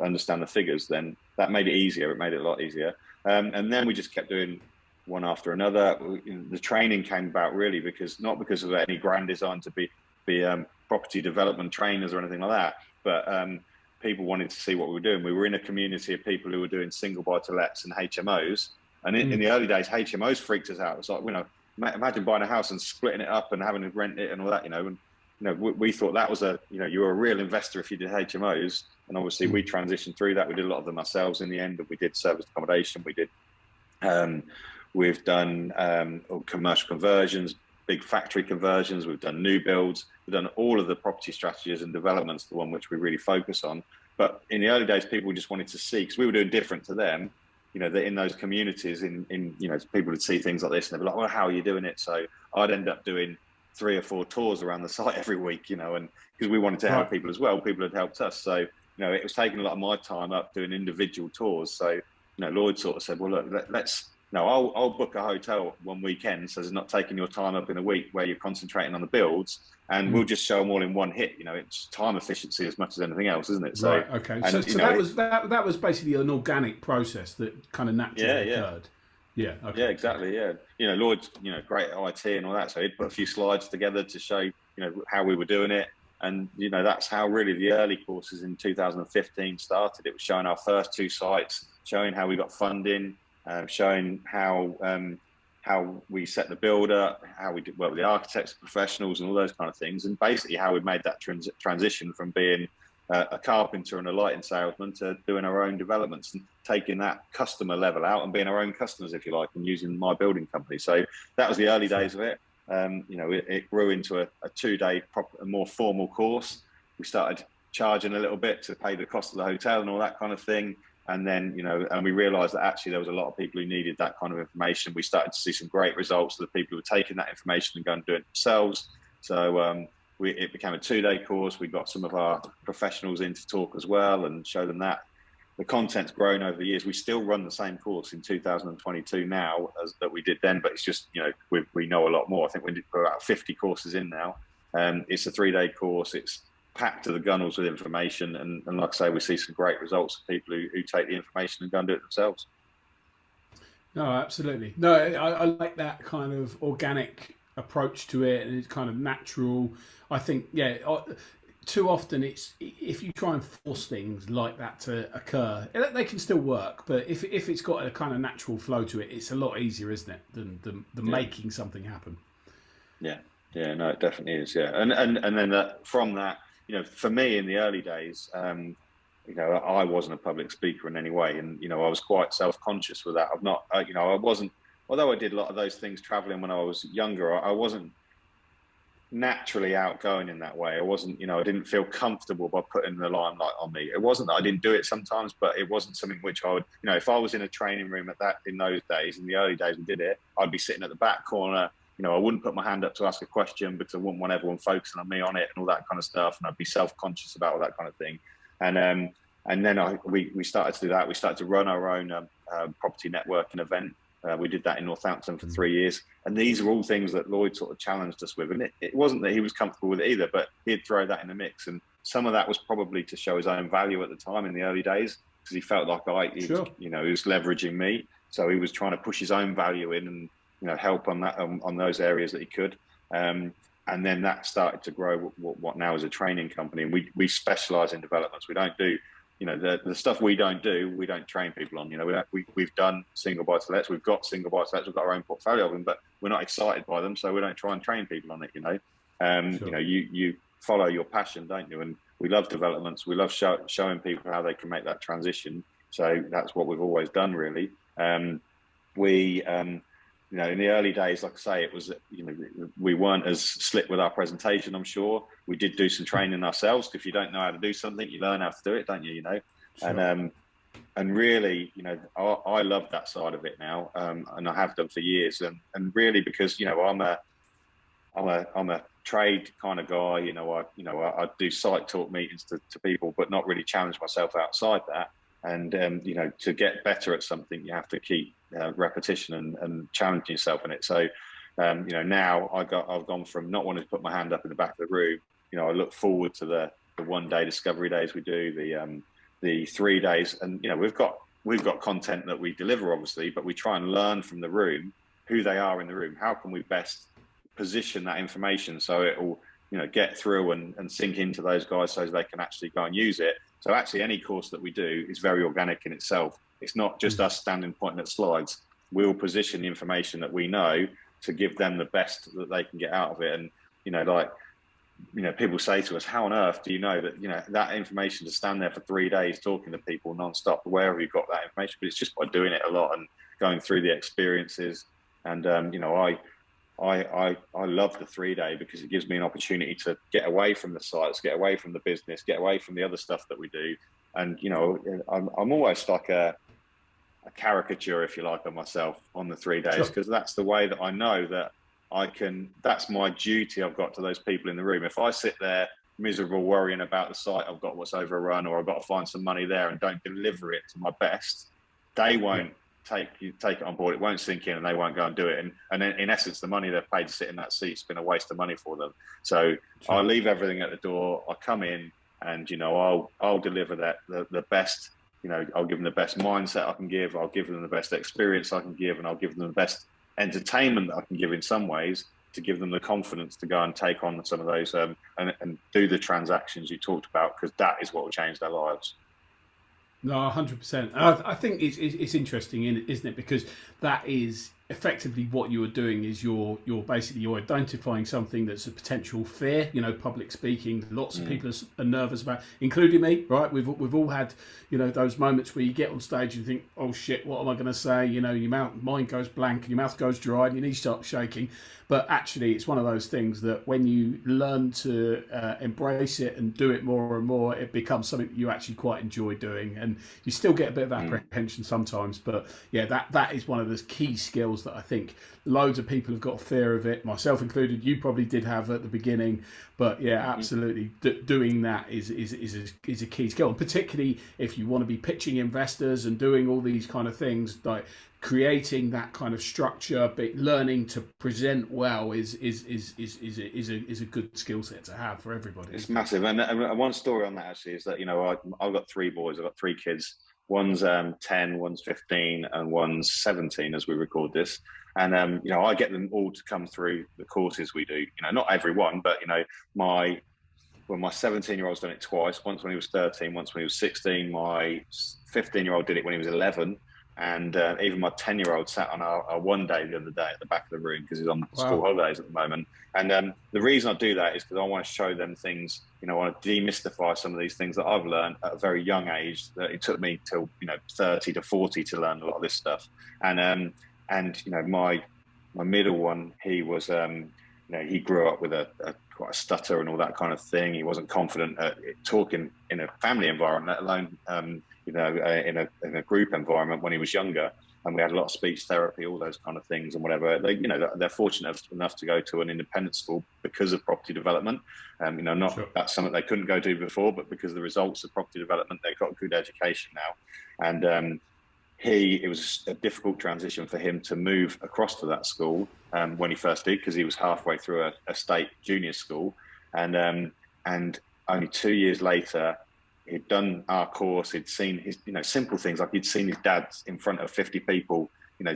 understand the figures, then that made it easier. It made it a lot easier. And then we just kept doing one after another. The training came about really not because of any grand design to be property development trainers or anything like that, but people wanted to see what we were doing. We were in a community of people who were doing single buy-to-lets and HMOs. And in the early days, HMOs freaked us out. It's like, imagine buying a house and splitting it up and having to rent it and all that, And we thought that was you were a real investor if you did HMOs. And obviously we transitioned through that. We did a lot of them ourselves in the end. We did service accommodation. We've done commercial conversions, big factory conversions. We've done new builds. We've done all of the property strategies and developments, the one which we really focus on. But in the early days, people just wanted to see, because we were doing different to them, that in those communities, people would see things like this and they'd be like, well, how are you doing it? So I'd end up doing 3 or 4 tours around the site every week, and because we wanted to help people as well, people had helped us. So, it was taking a lot of my time up doing individual tours. So, Lloyd sort of said, well, look, I'll book a hotel one weekend, so it's not taking your time up in a week where you're concentrating on the builds, and we'll just show them all in one hit. It's time efficiency as much as anything else, isn't it? So, right, okay. So that was basically an organic process that kind of naturally occurred. Yeah. Okay. Yeah, exactly. Yeah. Lloyd's, great at IT and all that. So he'd put a few slides together to show, how we were doing it. And, that's how really the early courses in 2015 started. It was showing our first 2 sites, showing how we got funding, showing how we set the build up, how we did work with the architects, professionals, and all those kind of things, and basically how we made that transition from being a carpenter and a lighting salesman to doing our own developments and taking that customer level out and being our own customers, if you like, and using my building company. So that was the early days of it. It grew into a 2-day a more formal course. We started charging a little bit to pay the cost of the hotel and all that kind of thing. And then, and we realized that actually there was a lot of people who needed that kind of information. We started to see some great results of the people who were taking that information and going and doing it themselves. So it became a 2-day course. We got some of our professionals in to talk as well and show them that. The content's grown over the years. We still run the same course in 2022 now as that we did then, but it's just, we know a lot more. I think we're about 50 courses in now. It's a 3-day course. It's packed to the gunnels with information, and like I say, we see some great results of people who take the information and go and do it themselves. No, absolutely. No, I like that kind of organic approach to it, and it's kind of natural. I think, too often it's, if you try and force things like that to occur, they can still work, but if it's got a kind of natural flow to it, it's a lot easier, isn't it, than making something happen. Yeah, no, it definitely is. Yeah, and then from that, for me in the early days, I wasn't a public speaker in any way, and I was quite self-conscious with that. I wasn't, although I did a lot of those things traveling when I was younger, I wasn't naturally outgoing in that way. I wasn't, I didn't feel comfortable by putting the limelight on me. It wasn't that I didn't do it sometimes, but it wasn't something which I would, if I was in a training room in those days, in the early days we did it, I'd be sitting at the back corner. I wouldn't put my hand up to ask a question because I wouldn't want everyone focusing on me on it and all that kind of stuff. And I'd be self-conscious about all that kind of thing. And then we started to do that. We started to run our own property networking event. We did that in Northampton for 3 years. And these are all things that Lloyd sort of challenged us with. And it wasn't that he was comfortable with it either, but he'd throw that in the mix. And some of that was probably to show his own value at the time in the early days, because he felt like he was leveraging me. So he was trying to push his own value in and, help on that, on those areas that he could. And then that started to grow what now is a training company. And we specialize in developments. We don't do, the stuff we don't train people on. We've done single buy-to-lets. We've got single buy-to-lets. We've got our own portfolio of them, but we're not excited by them. So we don't try and train people on it, You follow your passion, don't you? And we love developments. We love showing people how they can make that transition. So that's what we've always done, really. In the early days, like I say, it was, we weren't as slick with our presentation, I'm sure. We did do some training ourselves. If you don't know how to do something, you learn how to do it, don't you, Sure. And really, I love that side of it now, and I have done for years. And really, because, I'm a trade kind of guy, I do site talk meetings to people, but not really challenge myself outside that. And, to get better at something, you have to keep repetition and challenging yourself in it. So, now I've gone from not wanting to put my hand up in the back of the room. I look forward to the 1-day discovery days we do, the 3 days, and we've got content that we deliver, obviously, but we try and learn from the room who they are in the room. How can we best position that information so it will get through and sink into those guys so they can actually go and use it. So actually any course that we do is very organic in itself. It's not just us standing pointing at slides. We'll position the information that we know to give them the best that they can get out of it. And, people say to us, how on earth do you know that, that information to stand there for 3 days talking to people nonstop, where have you got that information? But it's just by doing it a lot and going through the experiences. And, I love the 3-day because it gives me an opportunity to get away from the sites, get away from the business, get away from the other stuff that we do. And, I'm almost like a caricature, if you like, of myself on the 3 days, because that's the way that I know that that's my duty I've got to those people in the room. If I sit there miserable, worrying about the site, I've got what's overrun, or I've got to find some money there and don't deliver it to my best, they won't take it on board. It won't sink in and they won't go and do it. And then in essence, the money they've paid to sit in that seat's been a waste of money for them. So I'll leave everything at the door. I come in and, I'll deliver the best, I'll give them the best mindset I can give. I'll give them the best experience I can give, and I'll give them the best entertainment that I can give in some ways. to give them the confidence to go and take on some of those and do the transactions you talked about, because that is what will change their lives. No, 100%. I think it's interesting, isn't it? Because that is effectively what you are doing. Is you're identifying something that's a potential fear. Public speaking. Lots of people are nervous about, including me. Right? We've all had those moments where you get on stage and you think, oh shit, what am I going to say? Your mind goes blank and your mouth goes dry and your knees start shaking. But actually, it's one of those things that when you learn to embrace it and do it more and more, it becomes something that you actually quite enjoy doing. And you still get a bit of apprehension sometimes. But yeah, that is one of those key skills that I think loads of people have got fear of it, myself included. You probably did have at the beginning. But yeah, absolutely, doing that is a key skill. And particularly if you want to be pitching investors and doing all these kind of things, like creating that kind of structure, but learning to present well is a good skill set to have for everybody. It's massive. And one story on that actually is that I've got 3 boys. I've got 3 kids. One's 10, one's 15, and one's 17 as we record this. And I get them all to come through the courses we do. Not everyone, but my 17-year-old's done it twice. Once when he was 13, once when he was 16. My 15-year-old did it when he was 11. And even my 10-year-old sat on our one day the other day at the back of the room because he's on school holidays at the moment. And the reason I do that is because I want to show them things, I want to demystify some of these things that I've learned at a very young age, that it took me till, 30 to 40 to learn a lot of this stuff. And my middle one, he was, he grew up with quite a stutter and all that kind of thing. He wasn't confident at talking in a family environment, let alone, in a group environment when he was younger. And we had a lot of speech therapy, all those kind of things and whatever. They're fortunate enough to go to an independent school because of property development. That's something they couldn't go to before, but because of the results of property development, they've got a good education now. And it was a difficult transition for him to move across to that school when he first did, because he was halfway through a state junior school. And only 2 years later, he'd done our course. He'd seen his, simple things like he'd seen his dad in front of 50 people,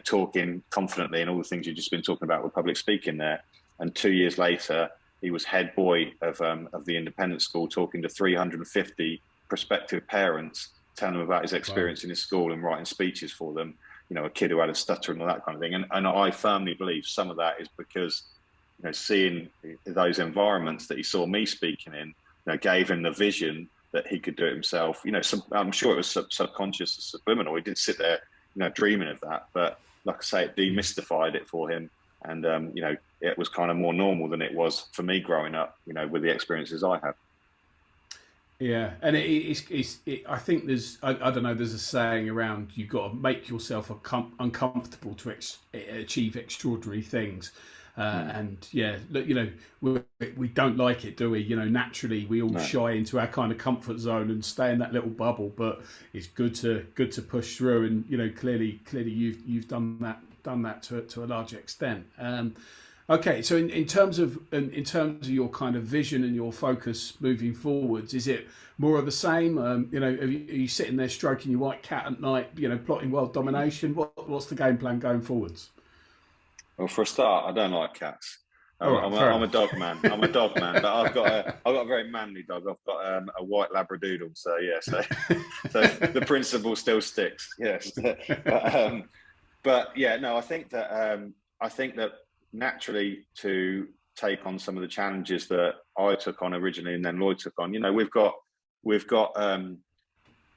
talking confidently and all the things you've just been talking about with public speaking there. And 2 years later, he was head boy of the independent school, talking to 350 prospective parents, telling them about his experience in his school and writing speeches for them. A kid who had a stutter and all that kind of thing. And I firmly believe some of that is because, seeing those environments that he saw me speaking in, gave him the vision that he could do it himself. I'm sure it was subconscious, subliminal. He did sit there, dreaming of that. But like I say, it demystified it for him, and it was kind of more normal than it was for me growing up, with the experiences I had. Yeah, and I think there's, I don't know, there's a saying around, you've got to make yourself uncomfortable to achieve extraordinary things. And yeah, look, we don't like it, do we? Naturally, we all shy into our kind of comfort zone and stay in that little bubble. But it's good to push through, and clearly you've done that to a large extent. Okay, so in terms of your kind of vision and your focus moving forwards, is it more of the same? Are you sitting there stroking your white cat at night, plotting world domination? What's the game plan going forwards? Well, for a start, I don't like cats. Right, I'm a dog man. I'm a dog man, but I've got a very manly dog. I've got a white Labradoodle. So yeah, so the principle still sticks. Yes, but yeah, no, I think that naturally, to take on some of the challenges that I took on originally and then Lloyd took on, we've got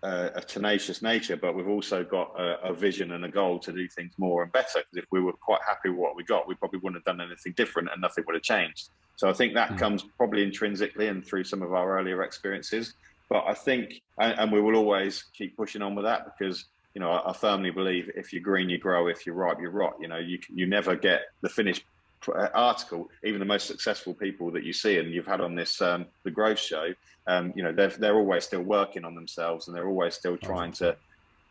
a tenacious nature, but we've also got a vision and a goal to do things more and better. Because if we were quite happy with what we got, we probably wouldn't have done anything different and nothing would have changed. So I think that comes probably intrinsically and through some of our earlier experiences. But I think, and we will always keep pushing on with that, because I firmly believe if you're green, you grow. If you're ripe, you rot. You never get the finished article. Even the most successful people that you see and you've had on this the growth show, they're always still working on themselves, and they're always still trying to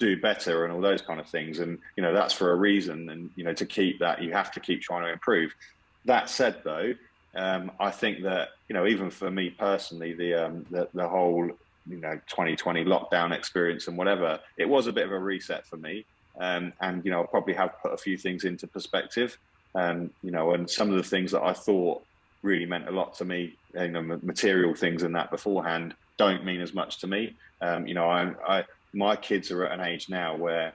do better and all those kind of things. And that's for a reason. And to keep that, you have to keep trying to improve. That said, though, I think that even for me personally, the whole 2020 lockdown experience and whatever, it was a bit of a reset for me. And I'll probably have put a few things into perspective. you know, and some of the things that I thought really meant a lot to me, you know, material things and that beforehand don't mean as much to me. You know, my kids are at an age now where,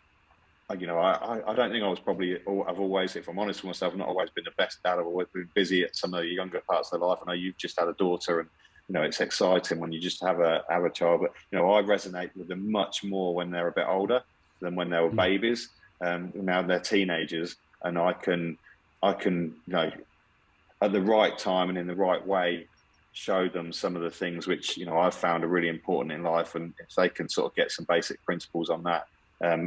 you know, I don't think I was probably, I've always, if I'm honest with myself, not always been the best dad. I've always been busy at some of the younger parts of their life. I know you've just had a daughter, and you know, it's exciting when you just have a child. But you know, I resonate with them much more when they're a bit older than when they were babies. Now they're teenagers, and I can, you know, at the right time and in the right way, show them some of the things which, you know, I've found are really important in life. And if they can sort of get some basic principles on that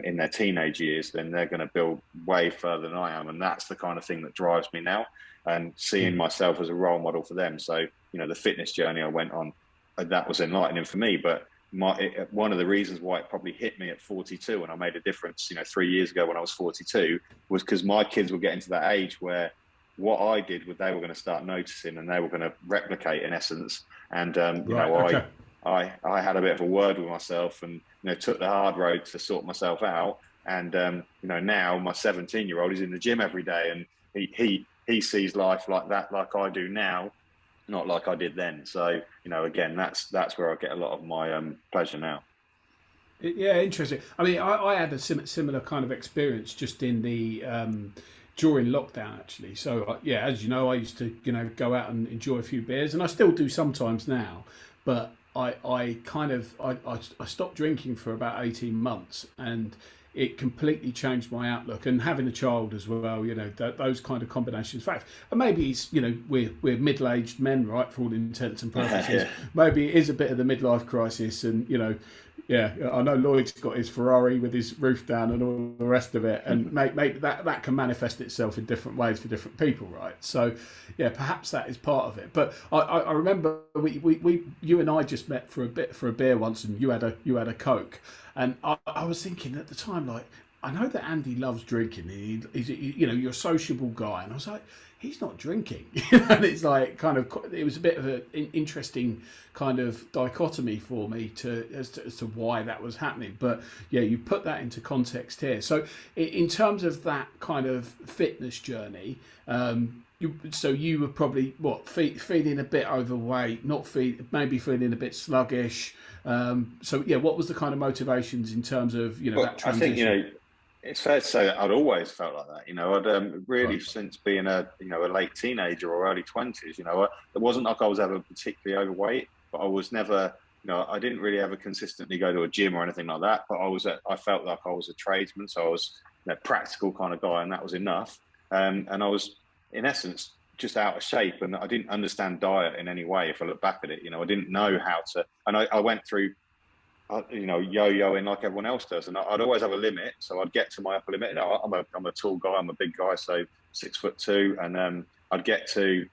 in their teenage years, then they're going to build way further than I am. And that's the kind of thing that drives me now, and seeing myself as a role model for them. So, you know, the fitness journey I went on, that was enlightening for me. But one of the reasons why it probably hit me at 42 and I made a difference, you know, 3 years ago when I was 42, was because my kids were getting to that age where what I did, they were going to start noticing, and they were going to replicate in essence. And, you know, okay. I had a bit of a word with myself, and, you know, took the hard road to sort myself out. And, you know, now my 17-year-old is in the gym every day, and he sees life like that, like I do now, not like I did then. So, you know, again, that's where I get a lot of my pleasure now. Yeah, interesting. I mean, I had a similar kind of experience just in the during lockdown, actually. So yeah, as you know, I used to, you know, go out and enjoy a few beers, and I still do sometimes now. But I stopped drinking for about 18 months, and it completely changed my outlook. And having a child as well, you know, those kind of combinations. In fact, and maybe it's, you know, we're middle-aged men, right, for all intents and purposes. Yeah. Maybe it is a bit of the midlife crisis, and, you know, yeah, I know Lloyd's got his Ferrari with his roof down and all the rest of it, and maybe that can manifest itself in different ways for different people, right? So, yeah, perhaps that is part of it. But I remember you and I just met for a beer once, and you had a Coke, and I was thinking at the time, like, I know that Andy loves drinking. He's you know, you're a sociable guy, and I was like, he's not drinking. And it's like it was a bit of an interesting kind of dichotomy for me as to why that was happening. But yeah, you put that into context here. So in terms of that kind of fitness journey, you were probably feeling a bit overweight, maybe feeling a bit sluggish. So yeah, what was the kind of motivations in terms of, you know, that transition? I think, you know, it's fair to say that I'd always felt like that. You know, I'd really, since being a late teenager or early 20s, you know, it wasn't like I was ever particularly overweight, but I was never, you know, I didn't really ever consistently go to a gym or anything like that. But I felt like I was a tradesman, so I was, you know, practical kind of guy, and that was enough. And I was, in essence, just out of shape, and I didn't understand diet in any way. If I look back at it, you know, I didn't know how to, and I went through, you know, yo-yoing like everyone else does, and I'd always have a limit, so I'd get to my upper limit. You know, I'm a tall guy, I'm a big guy, so 6'2", and I'd get to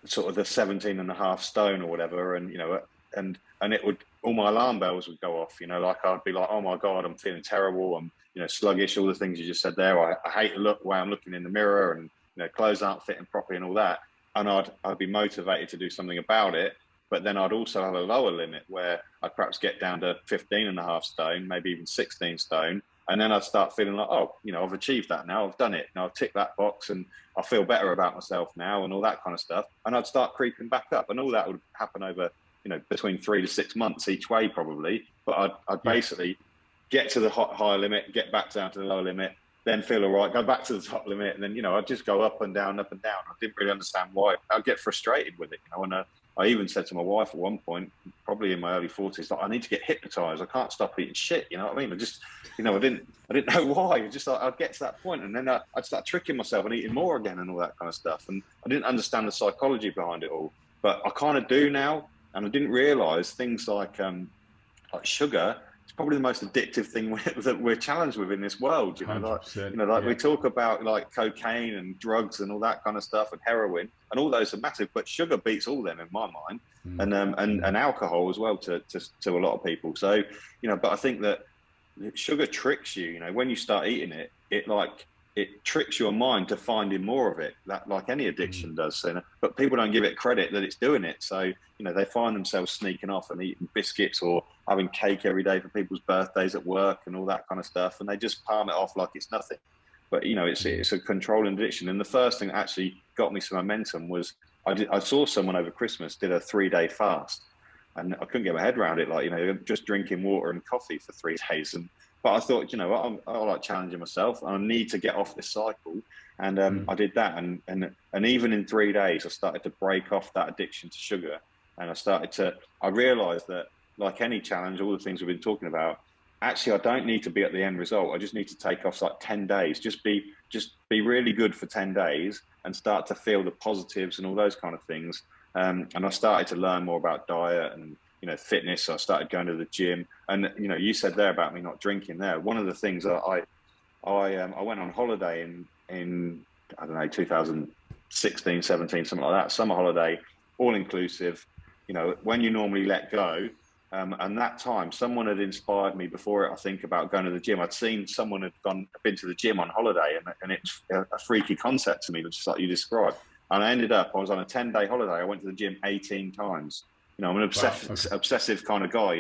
sort of the 17.5 stone or whatever, and, you know, and it would, all my alarm bells would go off, you know, like I'd be like, oh my God, I'm feeling terrible, I'm, you know, sluggish, all the things you just said there. I hate the way I'm looking in the mirror, and, you know, clothes aren't fitting properly and all that, and I'd be motivated to do something about it. But then I'd also have a lower limit where I'd perhaps get down to 15.5 stone, maybe even 16 stone. And then I'd start feeling like, oh, you know, I've achieved that now. I've done it. Now I've ticked that box, and I feel better about myself now, and all that kind of stuff. And I'd start creeping back up, and all that would happen over, you know, between 3 to 6 months each way probably. But I'd basically get to the higher limit, get back down to the lower limit, then feel all right, go back to the top limit. And then, you know, I'd just go up and down, up and down. I didn't really understand why. I'd get frustrated with it, you know, and I even said to my wife at one point, probably in my early 40s, like, I need to get hypnotized. I can't stop eating shit. You know what I mean? I just, you know, I didn't know why. Just like, I'd get to that point, and then I'd start tricking myself and eating more again and all that kind of stuff. And I didn't understand the psychology behind it all, but I kind of do now. And I didn't realize things like sugar. It's probably the most addictive thing that we're challenged with in this world. You know, we talk about like cocaine and drugs and all that kind of stuff, and heroin, and all those are massive. But sugar beats all them in my mind, and alcohol as well to a lot of people. So, you know, but I think that sugar tricks you. You know, when you start eating it, it tricks your mind to finding more of it, that like any addiction does. So, you know, but people don't give it credit that it's doing it. So, you know, they find themselves sneaking off and eating biscuits or having cake every day for people's birthdays at work and all that kind of stuff. And they just palm it off like it's nothing. but it's a controlling addiction. And the first thing that actually got me some momentum was I saw someone over Christmas did a 3-day fast, and I couldn't get my head around it. Like, just drinking water and coffee for 3 days. But I thought, what, I like challenging myself. I need to get off this cycle. And I did that. And even in 3 days, I started to break off that addiction to sugar. And I realized that, like any challenge, all the things we've been talking about, actually, I don't need to be at the end result. I just need to take off like 10 days, just be really good for 10 days and start to feel the positives and all those kind of things. And I started to learn more about diet and, fitness. So I started going to the gym. And, you said there about me not drinking there. One of the things that I went on holiday in I don't know, 2016, 17, something like that, summer holiday, all inclusive, when you normally let go. And that time, someone had inspired me before it, I think, about going to the gym. I'd seen someone had been to the gym on holiday, and it's a freaky concept to me, just like you described. And I was on a 10-day holiday. I went to the gym 18 times. I'm an obsessive kind of guy,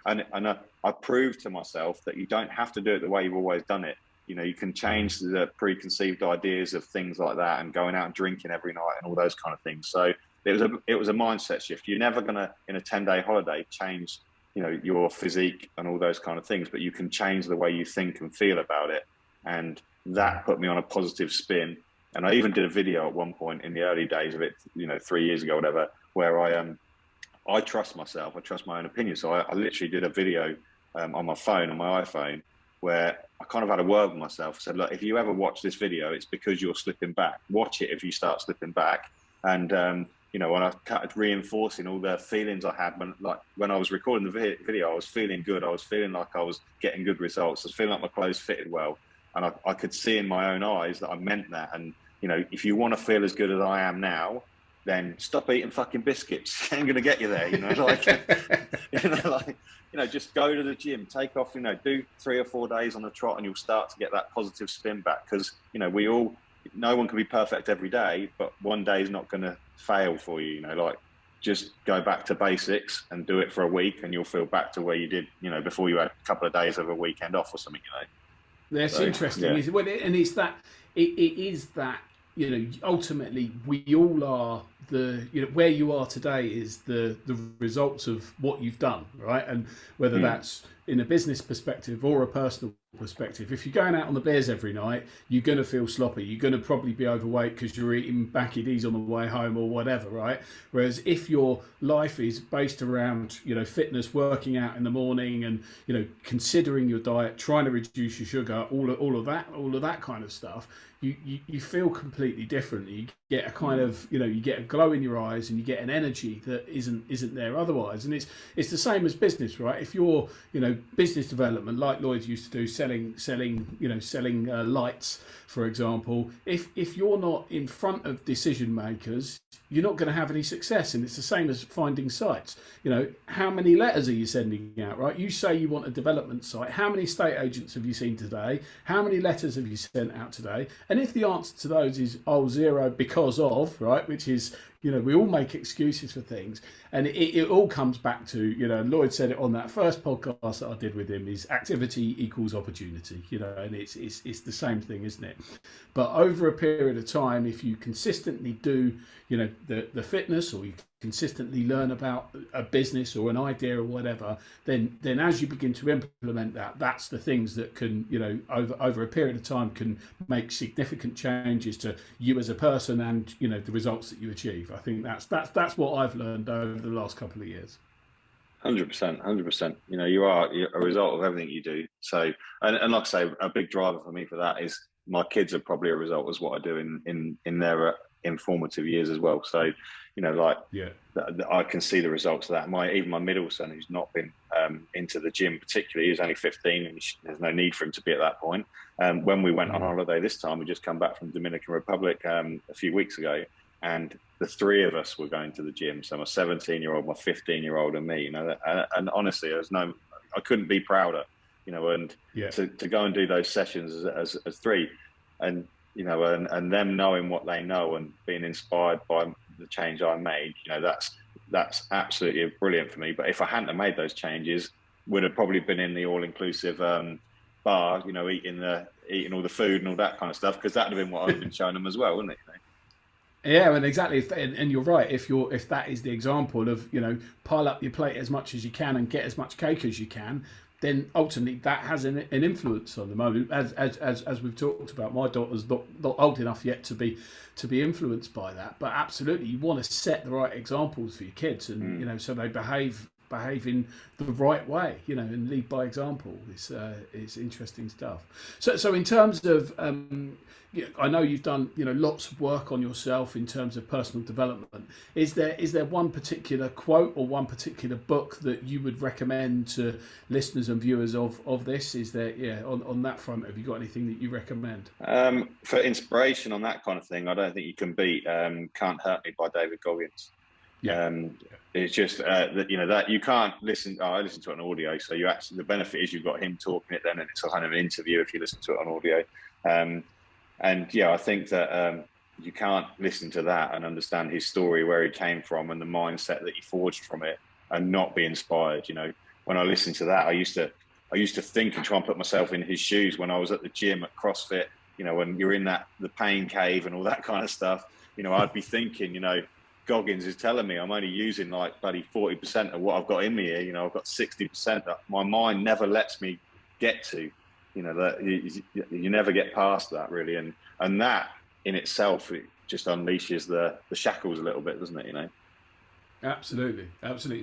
and I proved to myself that you don't have to do it the way you've always done it. You can change the preconceived ideas of things like that, and going out and drinking every night and all those kind of things. So it was a mindset shift. You're never going to, in a 10-day holiday, change, your physique and all those kind of things, but you can change the way you think and feel about it. And that put me on a positive spin. And I even did a video at one point in the early days of it, 3 years ago, whatever, where I trust myself. I trust my own opinion. So I literally did a video on my phone, on my iPhone, where I kind of had a word with myself. I said, look, if you ever watch this video, it's because you're slipping back. Watch it if you start slipping back. And, when I started reinforcing all the feelings I had when I was recording the video, I was feeling good. I was feeling like I was getting good results. I was feeling like my clothes fitted well. And I could see in my own eyes that I meant that. And, if you want to feel as good as I am now, then stop eating fucking biscuits. It ain't going to get you there, just go to the gym, take off, do 3 or 4 days on the trot, and you'll start to get that positive spin back. Because, no one can be perfect every day, but one day is not going to fail for you, just go back to basics and do it for a week, and you'll feel back to where you did, before you had a couple of days of a weekend off or something, That's interesting. Yeah. And it's that, it is that, ultimately we all are where you are today is the results of what you've done, right? And whether that's in a business perspective or a personal perspective, if you're going out on the beers every night, you're going to feel sloppy. You're going to probably be overweight because you're eating Baccy on the way home or whatever, right? Whereas if your life is based around, fitness, working out in the morning, and, considering your diet, trying to reduce your sugar, all of that kind of stuff, you feel completely different. You get a kind of, you get a glow in your eyes, and you get an energy that isn't there otherwise. And it's the same as business, right? If you're, business development, like Lloyd used to do, selling lights, for example, if you're not in front of decision makers, you're not going to have any success. And it's the same as finding sites. How many letters are you sending out, right? You say you want a development site. How many estate agents have you seen today? How many letters have you sent out today? And if the answer to those is, 0 because of, right, which is, we all make excuses for things. And it all comes back to, Lloyd said it on that first podcast that I did with him, is activity equals opportunity, and it's the same thing, isn't it? But over a period of time, if you consistently do, the fitness, or you consistently learn about a business or an idea or whatever, then as you begin to implement that's the things that can, over a period of time, can make significant changes to you as a person and, the results that you achieve. I think that's what I've learned over the last couple of years. 100%. You're a result of everything you do. So, and like I say, a big driver for me for that is my kids are probably a result of what I do in their informative years as well. So, I can see the results of that. Even my middle son, who's not been into the gym particularly, he's only 15, and there's no need for him to be at that point. When we went on holiday this time, we just come back from Dominican Republic a few weeks ago, and the three of us were going to the gym. So my 17-year-old, my 15-year-old, and me. And honestly, I couldn't be prouder. And to go and do those sessions as three, and and them knowing what they know and being inspired by the change I made, that's absolutely brilliant for me. But if I hadn't have made those changes, would have probably been in the all-inclusive bar, eating all the food and all that kind of stuff, because that'd have been what I'd have been showing them as well, wouldn't it? Yeah, and exactly, and you're right. If that is the example of pile up your plate as much as you can and get as much cake as you can, then ultimately that has an influence on them. As we've talked about, my daughter's not old enough yet to be influenced by that, but absolutely you want to set the right examples for your kids, and so they behave in the right way, and lead by example. It's interesting stuff. So in terms of I know you've done lots of work on yourself in terms of personal development. Is there one particular quote or one particular book that you would recommend to listeners and viewers of this? Is there on that front, have you got anything that you recommend? For inspiration on that kind of thing, I don't think you can beat "Can't Hurt Me" by David Goggins. Yeah. It's just that you can't listen. I listen to it on audio, so the benefit is you've got him talking it then, and it's a kind of an interview if you listen to it on audio. I think that you can't listen to that and understand his story, where he came from, and the mindset that he forged from it, and not be inspired. When I listened to that, I used to think and try and put myself in his shoes when I was at the gym at CrossFit. When you're in the pain cave and all that kind of stuff. I'd be thinking, Goggins is telling me I'm only using like bloody 40% of what I've got in me here. I've got 60% that my mind never lets me get to. That you never get past that, really, and that in itself, it just unleashes the shackles a little bit, doesn't it? Absolutely.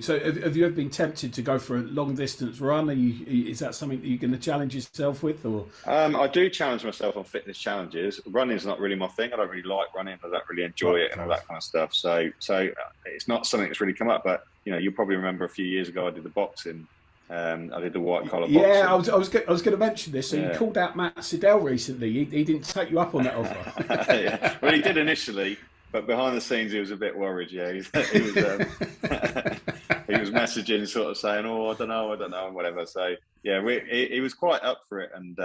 So have you ever been tempted to go for a long distance run? Is that something that you're going to challenge yourself with, or? I do challenge myself on fitness challenges. Running is not really my thing. I don't really like running. I don't really enjoy it and all that kind of stuff. So it's not something that's really come up. But you'll probably remember a few years ago I did the boxing. I did the white collar boxing. Yeah, I was going to mention this. So you called out Matt Siddell recently. He didn't take you up on that offer. Yeah. Well, he did initially, but behind the scenes he was a bit worried. Yeah, he was he was messaging, sort of saying, "Oh, I don't know, and whatever." So yeah, he was quite up for it, and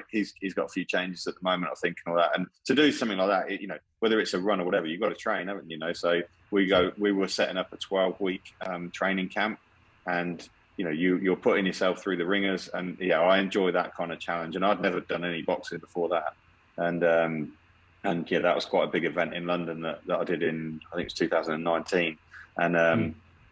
he's got a few changes at the moment, I think, and all that. And to do something like that, whether it's a run or whatever, you've got to train, haven't you? So we were setting up a 12-week training camp, and you're putting yourself through the ringers, and I enjoy that kind of challenge. And I'd never done any boxing before that, and that was quite a big event in London that I did in, I think it was 2019, and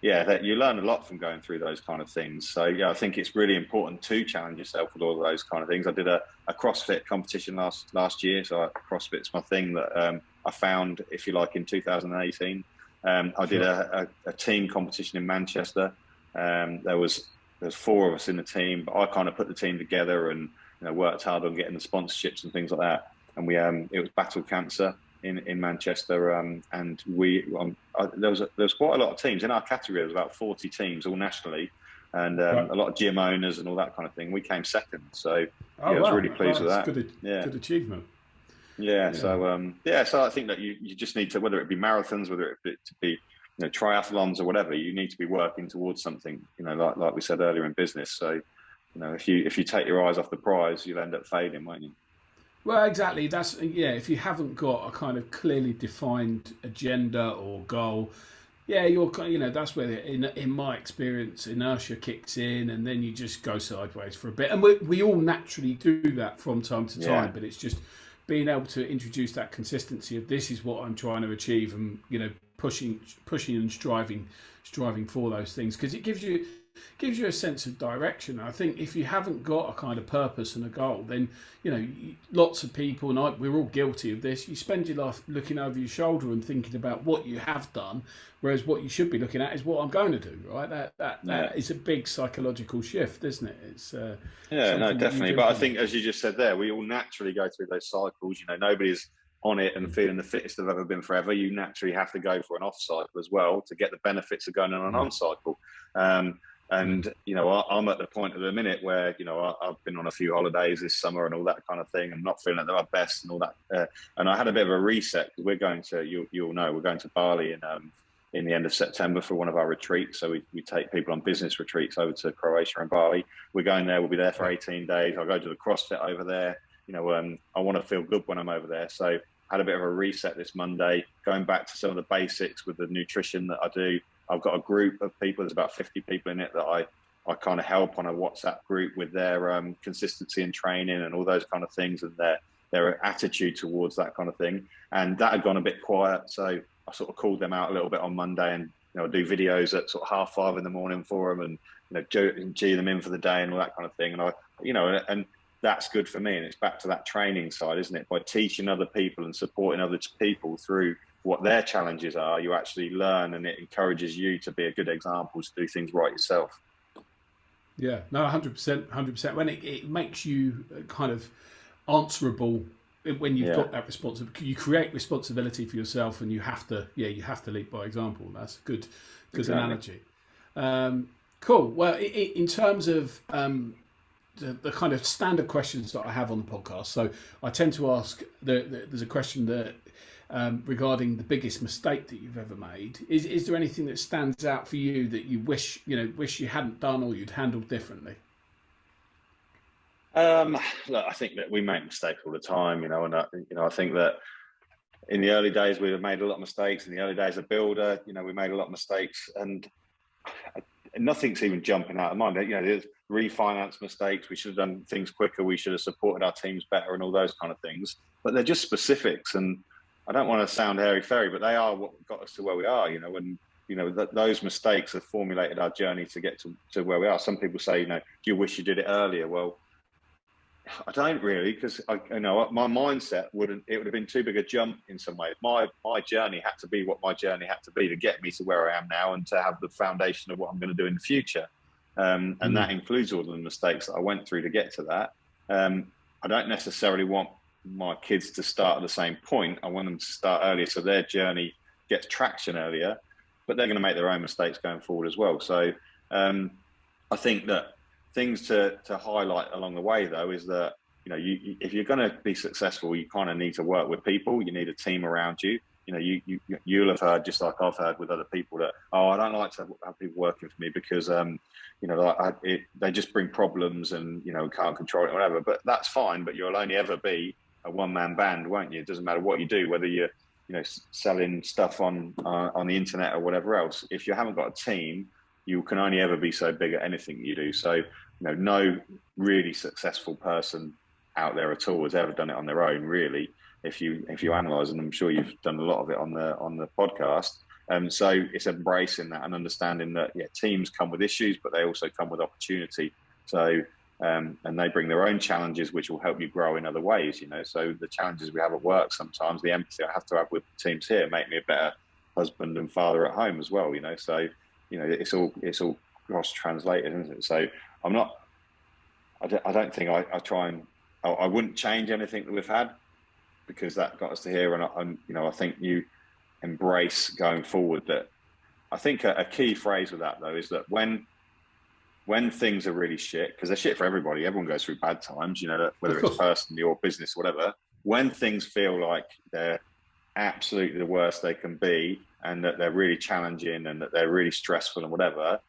that you learn a lot from going through those kind of things. So I think it's really important to challenge yourself with all of those kind of things. I did a CrossFit competition last year, so CrossFit's my thing that I found, if you like, in 2018. I did a team competition in Manchester. There's 4 of us in the team, but I kind of put the team together and worked hard on getting the sponsorships and things like that. And it was Battle Cancer in Manchester, and there was quite a lot of teams in our category. There was about 40 teams, all nationally, and a lot of gym owners and all that kind of thing. We came second, so I was really pleased with that. Good achievement. Yeah. So I think that you just need to, whether it be marathons, whether it be triathlons or whatever, you need to be working towards something, like we said earlier in business. So, if you take your eyes off the prize, you'll end up failing, won't you? Well, exactly. If you haven't got a kind of clearly defined agenda or goal, that's where, in my experience, inertia kicks in, and then you just go sideways for a bit. And we all naturally do that from time to time, but it's just being able to introduce that consistency of this is what I'm trying to achieve, and pushing and striving for those things, because it gives you a sense of direction. I think if you haven't got a kind of purpose and a goal, then lots of people, and we're all guilty of this, you spend your life looking over your shoulder and thinking about what you have done, whereas what you should be looking at is what I'm going to do, right? That is a big psychological shift, isn't it? It's definitely. But I think, as you just said there, we all naturally go through those cycles. Nobody's on it and feeling the fittest they've ever been forever. You naturally have to go for an off cycle as well to get the benefits of going on an on cycle. And I'm at the point at the minute where I've been on a few holidays this summer and all that kind of thing, and not feeling at my best and all that. And I had a bit of a reset, because we're going to, you'll know, we're going to Bali in the end of September for one of our retreats. So we take people on business retreats over to Croatia and Bali. We're going there. We'll be there for 18 days. I'll go to the CrossFit over there. I want to feel good when I'm over there. So I had a bit of a reset this Monday, going back to some of the basics with the nutrition that I do. I've got a group of people, there's about 50 people in it that I I kind of help on a WhatsApp group with their consistency and training and all those kind of things, and their attitude towards that kind of thing. And that had gone a bit quiet, so I sort of called them out a little bit on Monday, and do videos at sort of 5:30 in the morning for them, and G them in for the day and all that kind of thing. And and that's good for me. And it's back to that training side, isn't it? By teaching other people and supporting other people through what their challenges are, you actually learn, and it encourages you to be a good example to do things right yourself. Yeah, no, 100%. When it makes you kind of answerable when you've got that responsibility, you create responsibility for yourself, and you have to lead by example. That's a good analogy. Cool. Well, in terms of the kind of standard questions that I have on the podcast, so I tend to ask. There's a question that regarding the biggest mistake that you've ever made. Is there anything that stands out for you that you wish you hadn't done or you'd handled differently? Look, I think that we make mistakes all the time, and I think that in the early days we have made a lot of mistakes. In the early days of Builder, we made a lot of mistakes, and nothing's even jumping out of mind. There's refinance mistakes. We should have done things quicker. We should have supported our teams better, and all those kind of things. But they're just specifics, and I don't want to sound airy-fairy, but they are what got us to where we are. Those mistakes have formulated our journey to get to where we are. Some people say, do you wish you did it earlier? Well, I don't really, because my mindset would have been too big a jump in some ways. My journey had to be what my journey had to be to get me to where I am now, and to have the foundation of what I'm going to do in the future. And that includes all the mistakes that I went through to get to that. I don't necessarily want my kids to start at the same point. I want them to start earlier, so their journey gets traction earlier, but they're going to make their own mistakes going forward as well. So I think that things to highlight along the way, though, is that if you're going to be successful, you kind of need to work with people. You need a team around you. You'll have heard, just like I've heard with other people, that I don't like to have people working for me because they just bring problems, and can't control it or whatever. But that's fine. But you'll only ever be a one-man band, won't you? It doesn't matter what you do, whether you're selling stuff on the internet or whatever else. If you haven't got a team, you can only ever be so big at anything you do. So no really successful person out there at all has ever done it on their own, really. If you analyse, and I'm sure you've done a lot of it on the podcast. So it's embracing that and understanding that teams come with issues, but they also come with opportunity. So and they bring their own challenges, which will help you grow in other ways. So the challenges we have at work sometimes, the empathy I have to have with teams here, make me a better husband and father at home as well. So it's all cross translated, isn't it? So I don't think I wouldn't change anything that we've had, because that got us to here. And I think you embrace going forward that. I think a key phrase with that, though, is that when things are really shit, because they're shit for everybody, everyone goes through bad times, whether it's personally or business, whatever. When things feel like they're absolutely the worst they can be, and that they're really challenging, and that they're really stressful and whatever,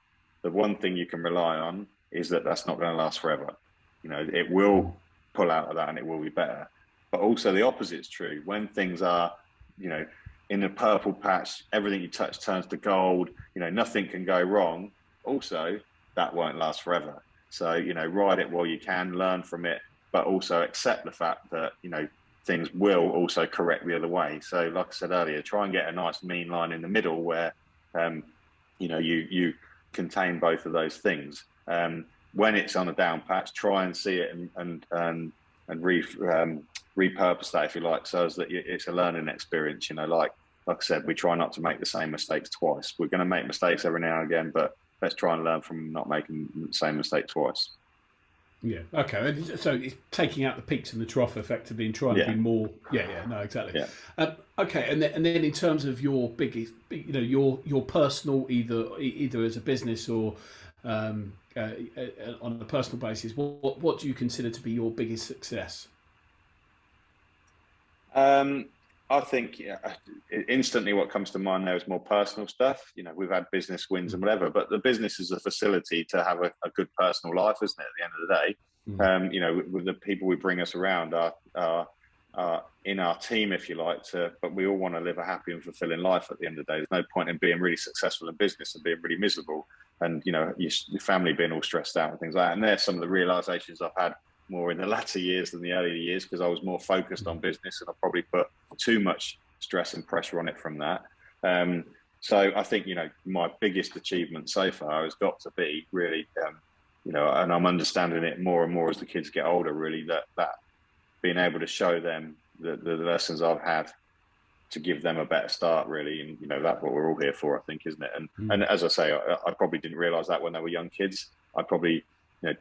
the one thing you can rely on is that that's not going to last forever. It will pull out of that, and it will be better. But also the opposite is true. When things are, in a purple patch, everything you touch turns to gold, nothing can go wrong. Also, that won't last forever. So, ride it while you can, learn from it, but also accept the fact that, things will also correct the other way. So like I said earlier, try and get a nice mean line in the middle where, you contain both of those things. When it's on a down patch, try and see it and repurpose that, if you like, so as that it's a learning experience. Like I said, we try not to make the same mistakes twice. We're going to make mistakes every now and again, but let's try and learn from not making the same mistake twice. Yeah. Okay. So it's taking out the peaks and the trough, effectively, and trying to be more. Yeah. No. Exactly. Yeah. Okay. And then in terms of your biggest, your personal, either as a business or on a personal basis, what do you consider to be your biggest success? I think instantly what comes to mind there is more personal stuff. We've had business wins and whatever, but the business is a facility to have a good personal life, isn't it? At the end of the day, with the people we bring us around are in our team, if you like, but we all want to live a happy and fulfilling life at the end of the day. There's no point in being really successful in business and being really miserable. and your family being all stressed out and things like that. And there's some of the realizations I've had more in the latter years than the earlier years, because I was more focused on business, and I probably put too much stress and pressure on it from that. So I think, my biggest achievement so far has got to be really, and I'm understanding it more and more as the kids get older, really, that being able to show them the lessons I've had to give them a better start, really. And, that's what we're all here for, I think, isn't it? And as I say, I probably didn't realize that when they were young kids. I probably,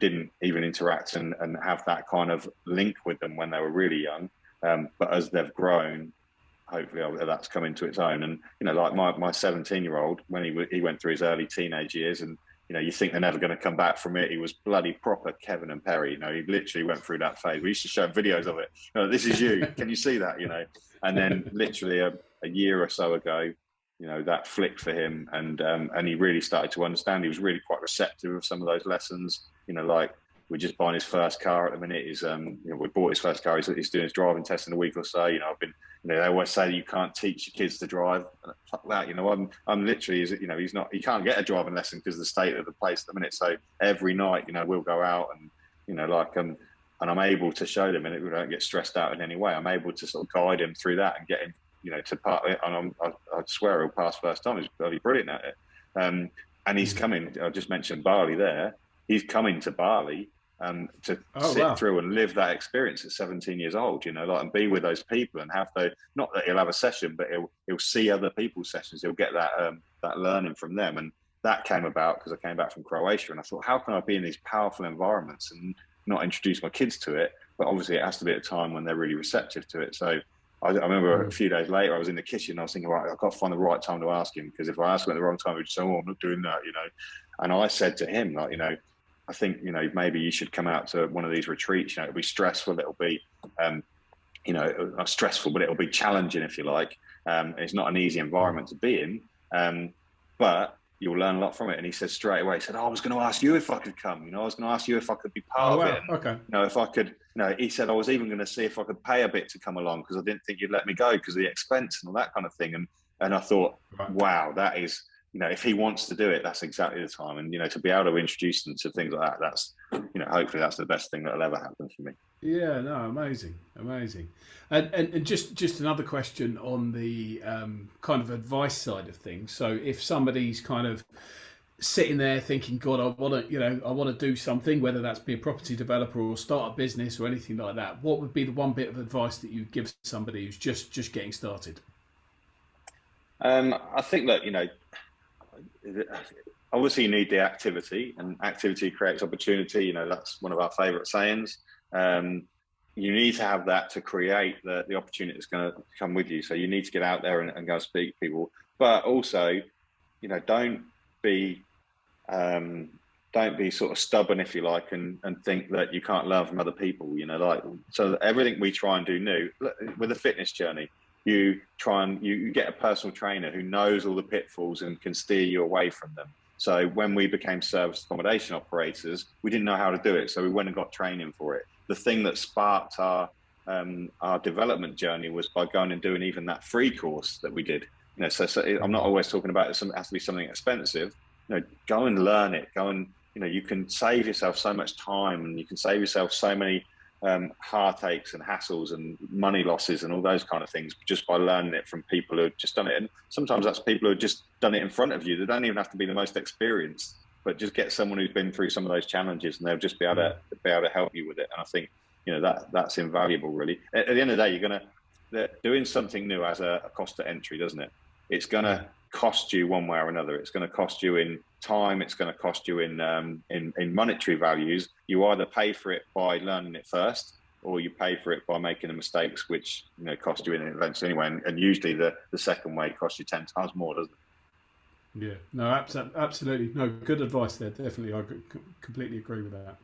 didn't even interact and have that kind of link with them when they were really young. But as they've grown, hopefully that's come into its own. And, like my 17-year-old, when he went through his early teenage years, and, you think they're never going to come back from it. He was bloody proper Kevin and Perry. He literally went through that phase. We used to show videos of it. This is you. Can you see that? And then literally a year or so ago, that flicked for him, and he really started to understand. He was really quite receptive of some of those lessons. Like, we're just buying his first car at the minute. We bought his first car. He's doing his driving test in a week or so. I've been, they always say that you can't teach your kids to drive. Fuck that. I'm literally, he can't get a driving lesson because of the state of the place at the minute. So every night, we'll go out and, and I'm able to show them, and we don't get stressed out in any way. I'm able to sort of guide him through that and get him, to part it. And I swear he'll pass first time. He's bloody brilliant at it. And he's coming. I just mentioned Bali there. He's coming to Bali to sit through and live that experience at 17 years old, and be with those people and have not that he'll have a session, but he'll see other people's sessions. He'll get that learning from them. And that came about because I came back from Croatia, and I thought, how can I be in these powerful environments and not introduce my kids to it? But obviously it has to be at a time when they're really receptive to it. So I remember a few days later, I was in the kitchen and I was thinking, right, I've got to find the right time to ask him, because if I ask him at the wrong time, he'd say, oh, I'm not doing that, And I said to him, like, I think, maybe you should come out to one of these retreats. It'll be stressful. It'll be, not stressful, but it'll be challenging, if you like. It's not an easy environment to be in, but you'll learn a lot from it. And he said straight away, he said, I was going to ask you if I could come. I was going to ask you if I could be part of it. And, okay. If I could, he said, I was even going to see if I could pay a bit to come along, because I didn't think you'd let me go because of the expense and all that kind of thing. And I thought, wow, that is, if he wants to do it, that's exactly the time. And, to be able to introduce them to things like that, that's, hopefully that's the best thing that'll ever happen for me. Yeah, no, amazing. And just another question on the kind of advice side of things. So if somebody's kind of sitting there thinking, God, I want to do something, whether that's be a property developer or start a business or anything like that, what would be the one bit of advice that you give somebody who's just getting started? I think that, obviously you need the activity, and activity creates opportunity. That's one of our favorite sayings. You need to have that to create the opportunity that's going to come with you. So you need to get out there and go speak to people, but also, don't be sort of stubborn, if you like, and think that you can't learn from other people, so everything we try and do new with a fitness journey, you get a personal trainer who knows all the pitfalls and can steer you away from them. So when we became service accommodation operators, we didn't know how to do it. So we went and got training for it. The thing that sparked our development journey was by going and doing even that free course that we did. So I'm not always talking about it has to be something expensive. Go and learn it. Go and, you can save yourself so much time, and you can save yourself so many heartaches and hassles and money losses and all those kind of things just by learning it from people who have just done it. And sometimes that's people who have just done it in front of you. They don't even have to be the most experienced, but just get someone who's been through some of those challenges, and they'll just be able to help you with it. And I think, that's invaluable, really. At the end of the day, doing something new has a cost to entry, doesn't it? It's going to cost you one way or another. It's going to cost you in time. It's going to cost you in monetary values. You either pay for it by learning it first, or you pay for it by making the mistakes, which cost you in eventually anyway. And usually the second way costs you 10 times more, doesn't it? Yeah, no, absolutely. No, good advice there. Definitely, I completely agree with that.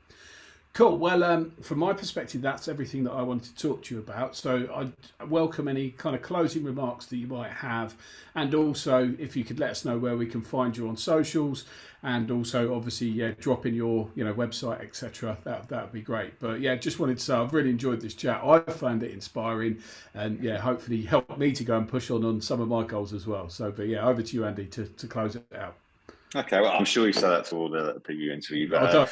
Cool. Well, from my perspective, that's everything that I wanted to talk to you about. So I welcome any kind of closing remarks that you might have. And also, if you could let us know where we can find you on socials, and also obviously, drop in your, website, etc. That would be great. But just wanted to say I've really enjoyed this chat. I found it inspiring, and hopefully helped me to go and push on some of my goals as well. So, but over to you, Andy, to close it out. Okay, well, I'm sure you say that to all the people you interview, but no.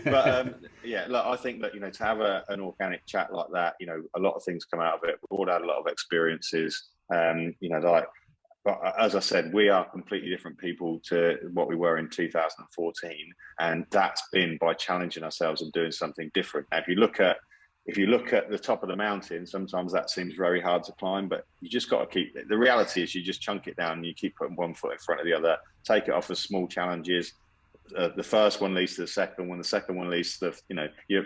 But yeah, look, I think that, to have an organic chat like that, a lot of things come out of it. We've all had a lot of experiences, but as I said, we are completely different people to what we were in 2014, and that's been by challenging ourselves and doing something different. Now, if you look at the top of the mountain, sometimes that seems very hard to climb, but you just got to keep it. The reality is you just chunk it down and you keep putting one foot in front of the other, take it off as small challenges. The first one leads to the second one, the second one leads to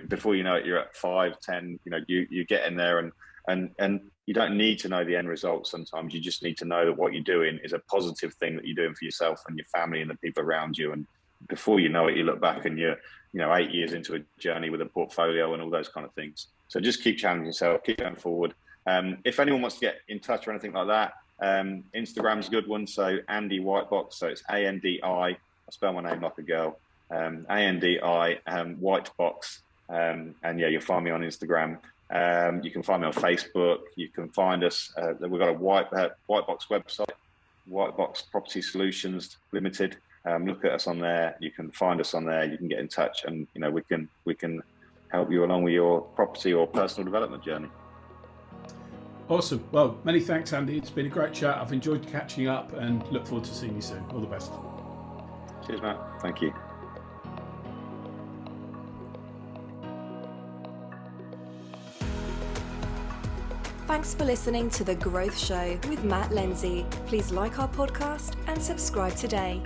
before you know it, you're at 5, 10, you get in there, and you don't need to know the end result. Sometimes you just need to know that what you're doing is a positive thing that you're doing for yourself and your family and the people around you. And before you know it, you look back and you're 8 years into a journey with a portfolio and all those kind of things. So just keep challenging yourself, keep going forward. If anyone wants to get in touch or anything like that, Instagram's a good one. So Andi Whitebox, so it's ANDI, I spell my name like a girl, ANDI Whitebox, and yeah, you'll find me on Instagram. You can find me on Facebook. You can find us. We've got a Whitebox website, Whitebox Property Solutions Limited. Look at us on there. You can find us on there. You can get in touch, and we can help you along with your property or personal development journey. Awesome. Well, many thanks, Andy. It's been a great chat. I've enjoyed catching up, and look forward to seeing you soon. All the best. Cheers, Matt. Thank you. Thanks for listening to The Growth Show with Matt Lenzie. Please like our podcast and subscribe today.